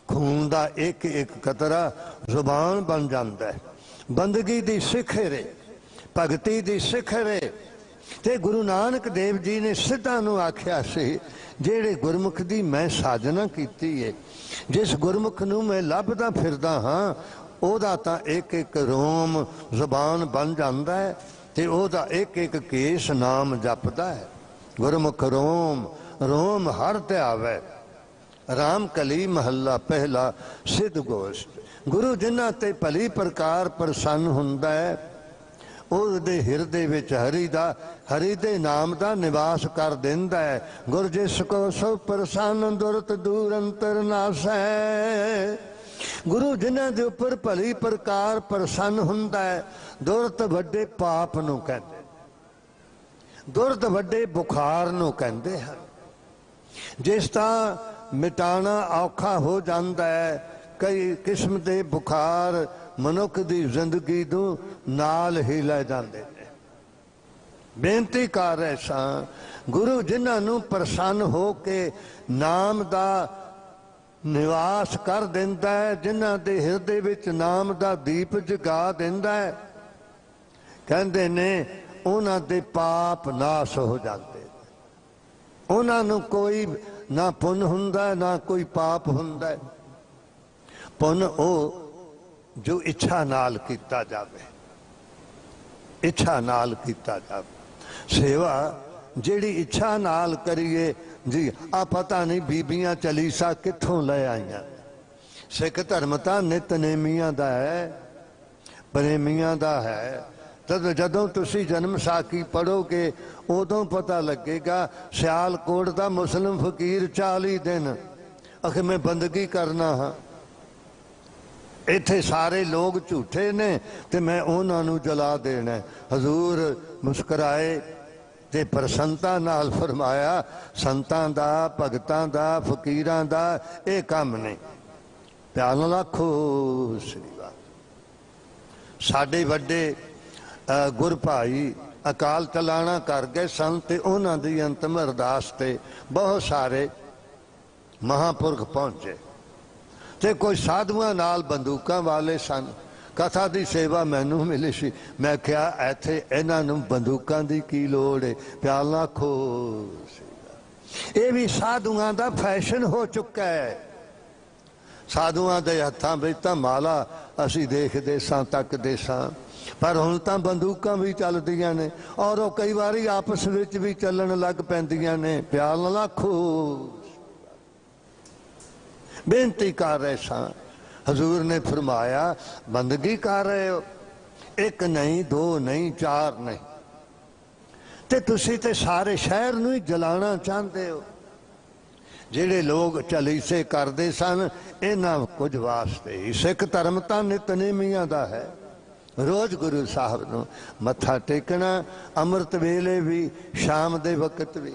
ਖੂਨ ਦਾ ਇੱਕ ਇੱਕ ਕਤਰਾ ਜ਼ੁਬਾਨ ਬਣ ਜਾਂਦਾ ਹੈ, ਬੰਦਗੀ ਦੀ ਸਿਖਰੇ, ਭਗਤੀ ਦੀ ਸਿਖਰੇ। ਤੇ ਗੁਰੂ ਨਾਨਕ ਦੇਵ ਜੀ ਨੇ ਸਿੱਧਾਂ ਨੂੰ ਆਖਿਆ ਸੀ, ਜਿਹੜੇ ਗੁਰਮੁਖ ਦੀ ਮੈਂ ਸਾਜਨਾ ਕੀਤੀ ਹੈ, ਜਿਸ ਗੁਰਮੁਖ ਨੂੰ ਮੈਂ ਲੱਭਦਾ ਫਿਰਦਾ ਹਾਂ, ਉਹਦਾ ਤਾਂ ਇੱਕ ਇੱਕ ਰੋਮ ਜ਼ੁਬਾਨ ਬਣ ਜਾਂਦਾ ਹੈ ਤੇ ਉਹਦਾ ਇੱਕ ਇੱਕ ਕੇਸ ਨਾਮ ਜਪਦਾ ਹੈ। ਗੁਰਮੁਖ ਰੋਮ ਰੋਮ ਹਰ ਧਿਆਵੈ, ਰਾਮ ਕਲੀ ਮਹੱਲਾ ਪਹਿਲਾ ਸਿੱਧ ਗੋਸ਼ਟ। ਗੁਰੂ ਜਿਨ੍ਹਾਂ ਤੇ ਭਲੀ ਪ੍ਰਕਾਰ ਪ੍ਰਸੰਨ ਹੁੰਦਾ ਹੈ, ਉਹਦੇ ਹਿਰਦੇ ਵਿੱਚ ਹਰੀ ਦੇ ਨਾਮ ਦਾ ਨਿਵਾਸ ਕਰ ਦਿੰਦਾ ਹੈ। ਗੁਰ ਜਿਸ ਕੋ ਸੋ ਪ੍ਰਸੰਨ ਦੁਰਤ ਦੂਰ ਅੰਤਰ ਨਾਸੈ, ਗੁਰੂ ਜਿਨ੍ਹਾਂ ਦੇ ਉੱਪਰ ਭਲੀ ਪ੍ਰਕਾਰ ਪ੍ਰਸੰਨ ਹੁੰਦਾ ਹੈ, ਦੁਰਤ ਵੱਡੇ ਪਾਪ ਨੂੰ ਕਹਿੰਦੇ, ਦੁਰਤ ਵੱਡੇ ਬੁਖਾਰ ਨੂੰ ਕਹਿੰਦੇ ਹਨ। ਜਿਸ ਤਾਂ ਮਿਟਾਣਾ ਔਖਾ ਹੋ ਜਾਂਦਾ ਹੈ, ਕਈ ਕਿਸਮ ਦੇ ਬੁਖਾਰ ਮਨੁੱਖ ਦੀ ਜ਼ਿੰਦਗੀ ਨੂੰ ਨਾਲ ਹੀ ਲੈ ਜਾਂਦੇ ਨੇ। ਬੇਨਤੀ ਕਰ ਰਹੇ ਸਾਂ, ਗੁਰੂ ਜਿਨ੍ਹਾਂ ਨੂੰ ਪ੍ਰਸੰਨ ਹੋ ਕੇ ਨਾਮ ਦਾ ਨਿਵਾਸ ਕਰ ਦਿੰਦਾ ਹੈ, ਜਿਨ੍ਹਾਂ ਦੇ ਹਿਰਦੇ ਵਿੱਚ ਨਾਮ ਦਾ ਦੀਪ ਜਗਾ ਦਿੰਦਾ ਹੈ, ਕਹਿੰਦੇ ਨੇ ਉਹਨਾਂ ਦੇ ਪਾਪ ਨਾਸ਼ ਹੋ ਜਾਂਦੇ, ਉਹਨਾਂ ਨੂੰ ਕੋਈ ਨਾ ਪੁੰਨ ਹੁੰਦਾ ਨਾ ਕੋਈ ਪਾਪ ਹੁੰਦਾ। ਪੁੰਨ ਉਹ ਜੋ ਇੱਛਾ ਨਾਲ ਕੀਤਾ ਜਾਵੇ, ਇੱਛਾ ਨਾਲ ਕੀਤਾ ਜਾਵੇ। ਸੇਵਾ ਜਿਹੜੀ ਇੱਛਾ ਨਾਲ ਕਰੀਏ ਜੀ, ਆ ਪਤਾ ਨਹੀਂ ਬੀਬੀਆਂ ਚਲੀਸਾ ਕਿੱਥੋਂ ਲੈ ਆਈਆਂ। ਸਿੱਖ ਧਰਮ ਤਾਂ ਨਿਤਨੇਮੀਆਂ ਦਾ ਹੈ, ਪ੍ਰੇਮੀਆਂ ਦਾ ਹੈ, तद जदों तुसी जन्म साखी पढ़ोगे उदों पता लगेगा। सियालकोट दा मुस्लिम फकीर 40 दिन आखे मैं बंदगी करना हाँ, इत्थे सारे लोग झूठे ने ते मैं उन्हां नूं जला देना। हजूर मुस्कराए ते प्रसन्नता नाल फरमाया संतां दा भगतां दा फकीरां दा ये काम नहीं। प्यार नाल आखो श्री वाह। साडे वड्डे गुर भाई अकाल चलाना कर गए सन ते उन्हां दी अंतिम अरदास ते बहुत सारे महापुरख पहुंचे ते कोई साधुआं नाल बंदूकां वाले सन। कथा दी सेवा मैनू मिली सी, मैं क्या इत्थे इन्हां नूं बंदूकां दी की लोड़ है। प्यार नाल आखो ये भी साधुआं दा फैशन हो चुका है। साधुआं दे हत्थां विच तां माला असीं देखदे सां तकदे सां, पर हुण तां बंदूकां भी चलदियां ने और वो कई वारी आपस विच भी चलन लग पैंदियां ने। प्यार नाल आखो बेनती कर रहे सां। हजूर ने फरमाया बंदगी कर रहे हो, एक नहीं दो नहीं चार नहीं, ते तुसी ते सारे शहर नूं ही जलाना चाहते हो। ਜਿਹੜੇ लोग चलीसे करते सन इन्हां कुछ वास्ते ही। सिख धर्म तां नितनेमियां दा है। रोज गुरु साहब नूं मत्था टेकना, अमृत वेले भी शाम दे वक्त भी।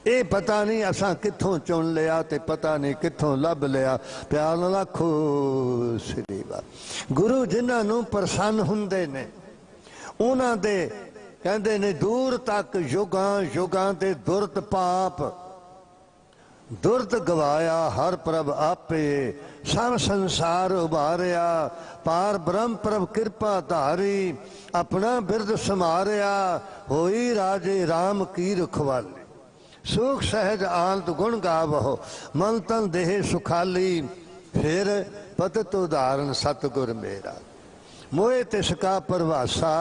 ये पता नहीं असां कित्थों चुन लिया ते पता नहीं कित्थों लभ लिया। प्यार नाल आखो श्री वाह। गुरु जिन्हां नूं प्रसन्न हुंदे ने उन्हां दे कहंदे ने दूर तक युगां युगां दे दुर्त पाप दुर्द गवाया हर प्रभ आपे, सब संसार उबारिया पार ब्रह्म प्रभ कृपा धारी, अपना बिरद समारिया होई राजे राम की रखवाली। सुख सहज आनंद गुण गावो मन तन देह सुखाली, फिर पतत उदाहरण सतगुर मेरा। मोए तिसका परवासा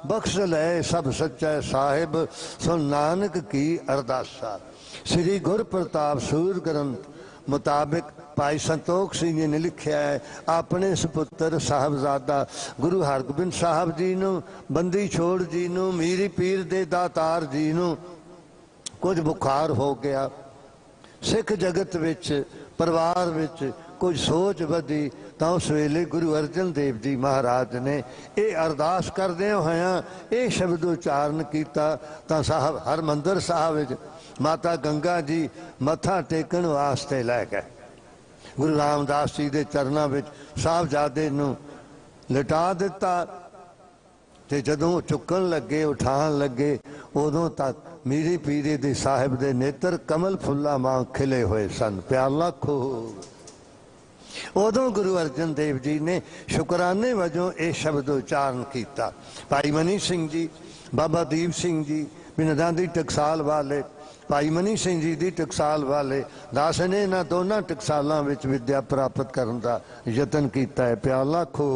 बख्श ले सब सच्चा साहिब, सुन नानक की अरदासा। श्री गुर प्रताप सूर ग्रंथ मुताबिक भाई संतोख सिंह जी ने लिखा है अपने सपुत्र साहबजादा गुरु हरगोबिंद साहब जी नूं, बंदी छोड़ जी नूं, मीरी पीर दे दातार जी नूं कुछ बुखार हो गया। सिख जगत विच परिवार विच कुछ सोच वधी तो उस वेले गुरु अर्जन देव जी महाराज ने ये अरदास करदे होया ये शब्द उच्चारण किया। तो साहब हरमंदर साहब विच माता गंगा जी मत्था टेकन वास्ते लै गए। गुरु रामदास जी के चरणों में साहबजादे नूं लिटा दिता ते जदों चुकन लगे उठान लगे उदों तक मीरी पीरे दे साहिब दे नेत्र कमल फुल्ला वांग खिले हुए सन। प्यार लाखो उदों गुरु अर्जन देव जी ने शुकराने वजों ये शब्द उच्चारण किया। भाई मनी सिंह जी, बाबा दीप सिंह जी बिनदां दी टकसाल वाले, भाई मनी सिंह जी दी टकसाल वाले दास ने इन्हां दोनों टकसालों में विद्या प्राप्त करने का यतन किया है। प्यार लाखो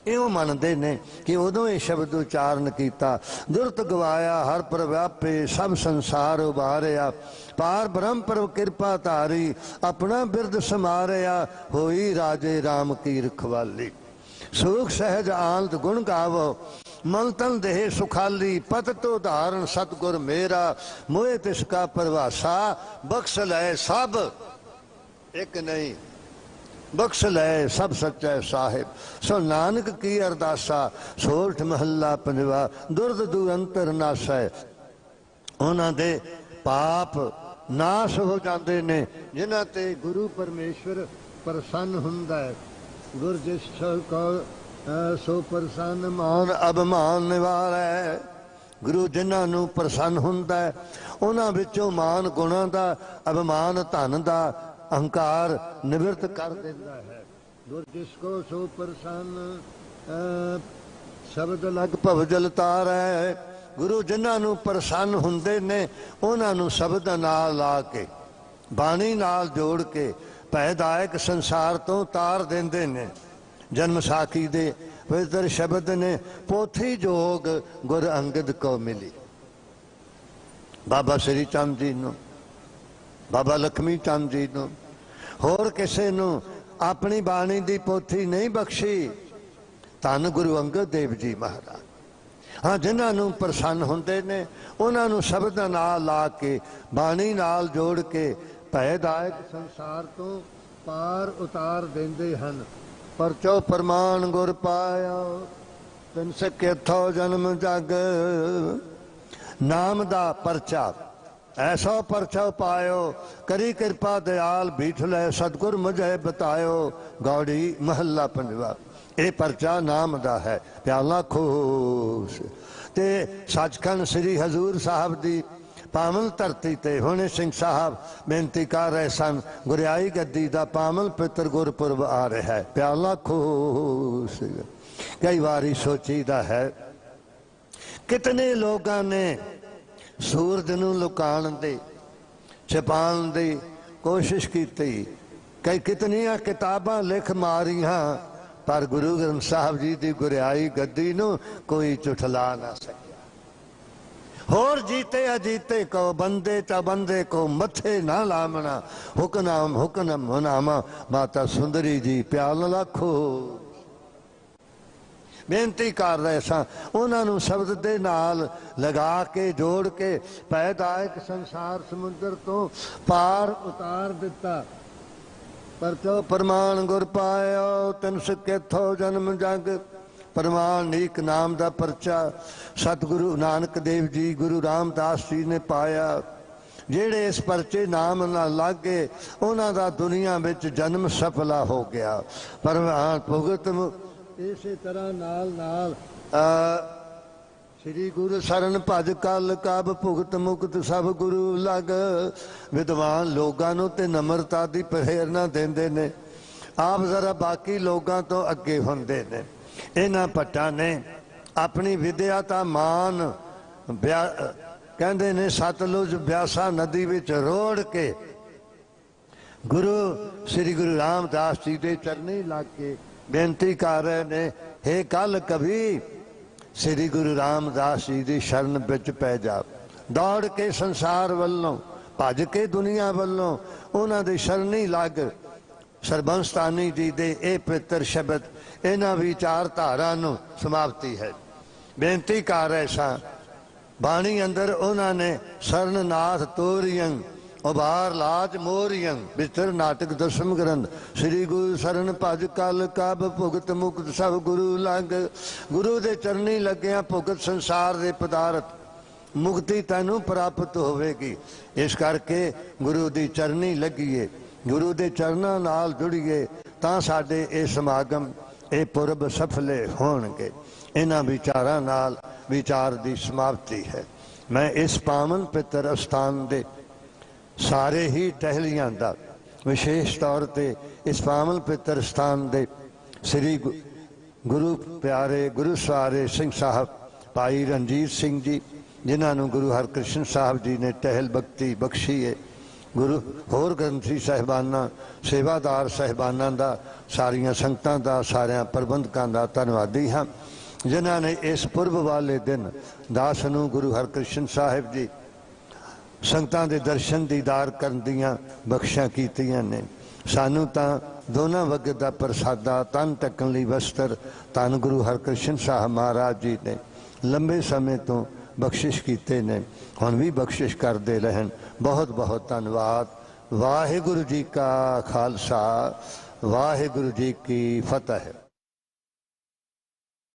इं मनते ने कि उदों ये शब्द उच्चारण किया। दुरत गवाया हर प्रव्यापे सब संसार उबारिया, पार ब्रह्म प्रभ कृपा धारी, अपना बिरद समारिया होई राजे राम की रखवाली। सुख सहज आनंद गुण गावो मन तन देह सुखाली, पत तो धारण सतगुर मेरा, मोहे तिसका परवासा बख्श लै सब एक नहीं, बख्श लै सब सच्चा साहिब। सो नानक की अरदासा सोठ महला पंजवा, दुर्द दुरंतर नासै। उन्हां दे पाप नाश हो जाते ने जिन्हां ते गुरु परमेश्वर प्रसन्न हुंदा है। गुर जिस को सो प्रसन्न मान अभिमान निवारै। गुरु जिन्हां नूं प्रसन्न हुंदा है उन्हां विचों मान गुणां दा, अभिमान धन दा, अहंकार निवृत्त कर देता है। गुर जिसको सो प्रसन्न शब्द लग भवजल तारै। गुरु जिन्हां नूं प्रसन्न हुंदे ने उन्हां नूं शब्द नाल ला के बाणी नाल जोड़ के भयदायक संसार तो तार देंदे ने। जन्म साखी दे पवित्र शब्द ने पोथी जोग गुर अंगद को मिली। बाबा श्री चंद जी नूं, बाबा लक्ष्मी चंद जी नूं, होर किसे नूं अपनी बाणी दी पोथी नहीं बख्शी। ਧੰਨ ਗੁਰੂ ਅੰਗਦ ਦੇਵ ਜੀ ਮਹਾਰਾਜ। हाँ, जिन्होंने प्रसन्न होंदे ने उन्होंने शब्द नाल ला के बाणी नाल जोड़ के भयदायक संसार तो पार उतार देंदे हन। परचो प्रमाण गुर पाया तिन सिक्यो जन्म जग। नाम दा परचा ऐसा परचा पायो करी कृपा दयाल बीठ लै सतगुर मुझे बतायो। गौड़ी महला पंजवा। ये परचा नाम दा है प्याला खोस ते सचखंड श्री हजूर साहब दी पावल धरती ते हुणे सिंह साहब बेनती कर रहे सन गुरियाई गद्दी दा पावल पितर गुरपुरब आ रहा है प्याला खोस। कई बारी सोचीदा है कितने लोगों ने सूरज नूं लुकाण दी छिपाण दी कोशिश की। कई कितनियां किताबां लिख मारियां पर गुरु ग्रंथ साहब जी की गुरियाई गद्दी नूं कोई झुठला ना सकिया। होर जीते अजीते को बंदे च बंदे को मथे ना लामना। हुकनाम हुकनम हुनामा माता सुंदरी जी प्याल लाखो। बेनती कर रहे सा उन्होंने शब्द दे नाल लगा के जोड़ के पैदायक संसार समुद्र तो पार उतार दिता। परचो प्रमाण गुर पाया तिन सिक्यो जन्म जग। प्रमाण नीक नाम दा परचा सतगुरु नानक देव जी गुरु रामदास जी ने पाया। जेड़े इस परचे नाम ना लागे उन्हां दा दुनिया विच जन्म सफला हो गया। प्रमाण भुगत इसे तरह नाल नाल श्री गुरु शरण भज कल कब भुगत मुक्त सब गुरु लग। विद्वान लोगों ते नम्रता की प्रेरणा देंदे ने आप जरा बाकी लोगों तो अगे होंदे ने। इन्हां भट्टां ने अपनी विद्या दा मान कहंदे ने सतलुज ब्यासा नदी विच रोड़ के गुरु श्री गुरु रामदास जी दे चरनी लग के बेनती कर रहे ने हे कल कभी श्री गुरु रामदास जी की शरण बिच पै जा। दौड़ के संसार वालों भज के दुनिया वालों उन्हों की शरणी लग। सरबंसतानी जी दे ए पवित्र शब्द इन्हां विचारधारा नूं समाप्ति है। बेनती कर रहे सा बाणी अंदर उन्होंने शरणनाथ तोरियं उबार लाज मोरियं बिस्तर नाटक दसम ग्रंथ श्री गुरु शरण भज कल कब भुगत मुक्त सब गुरु लग। गुरु दे चरनी लग्या भुगत संसार दे पदार्थ मुक्ति तैनू प्राप्त होवेगी। इस करके गुरु दी चरनी लगिए गुरु दे चरना नाल जुड़िए तां साडे ये समागम ये पुरब सफले होणगे। इन्हां विचारां नाल विचार दी समाप्ति है। मैं इस पावन पितर स्थान दे सारे ही टहलियां दा विशेष तौर पर इस पावन पितर स्थान दे श्री गुरु प्यारे गुरु सवारे सिंह साहब भाई रणजीत सिंह जी जिन्होंने गुरु हरकृष्ण साहब जी ने टहल भक्ति बख्शी है। गुरु होर ग्रंथी साहिबाना सेवादार साहिबाना दा सारिया संगतां दा सारिया प्रबंधकों का धन्यवादी हाँ जिन्होंने इस पुरब वाले दिन दास नूं गुरु हरकृष्ण साहिब जी संगतां दे दर्शन दीदार करन दियां बख्शिशां कीतियां ने। सानू तां दोनों वगे दा प्रसादा तन ढकण लई वस्त्र धन गुरु हरकृष्ण साहब महाराज जी ने लंबे समय तो बख्शिश कीते ने हुण भी बख्शिश करते रहन। बहुत बहुत धन्यवाद। वाहिगुरु जी का खालसा वाहिगुरु जी की फतेह।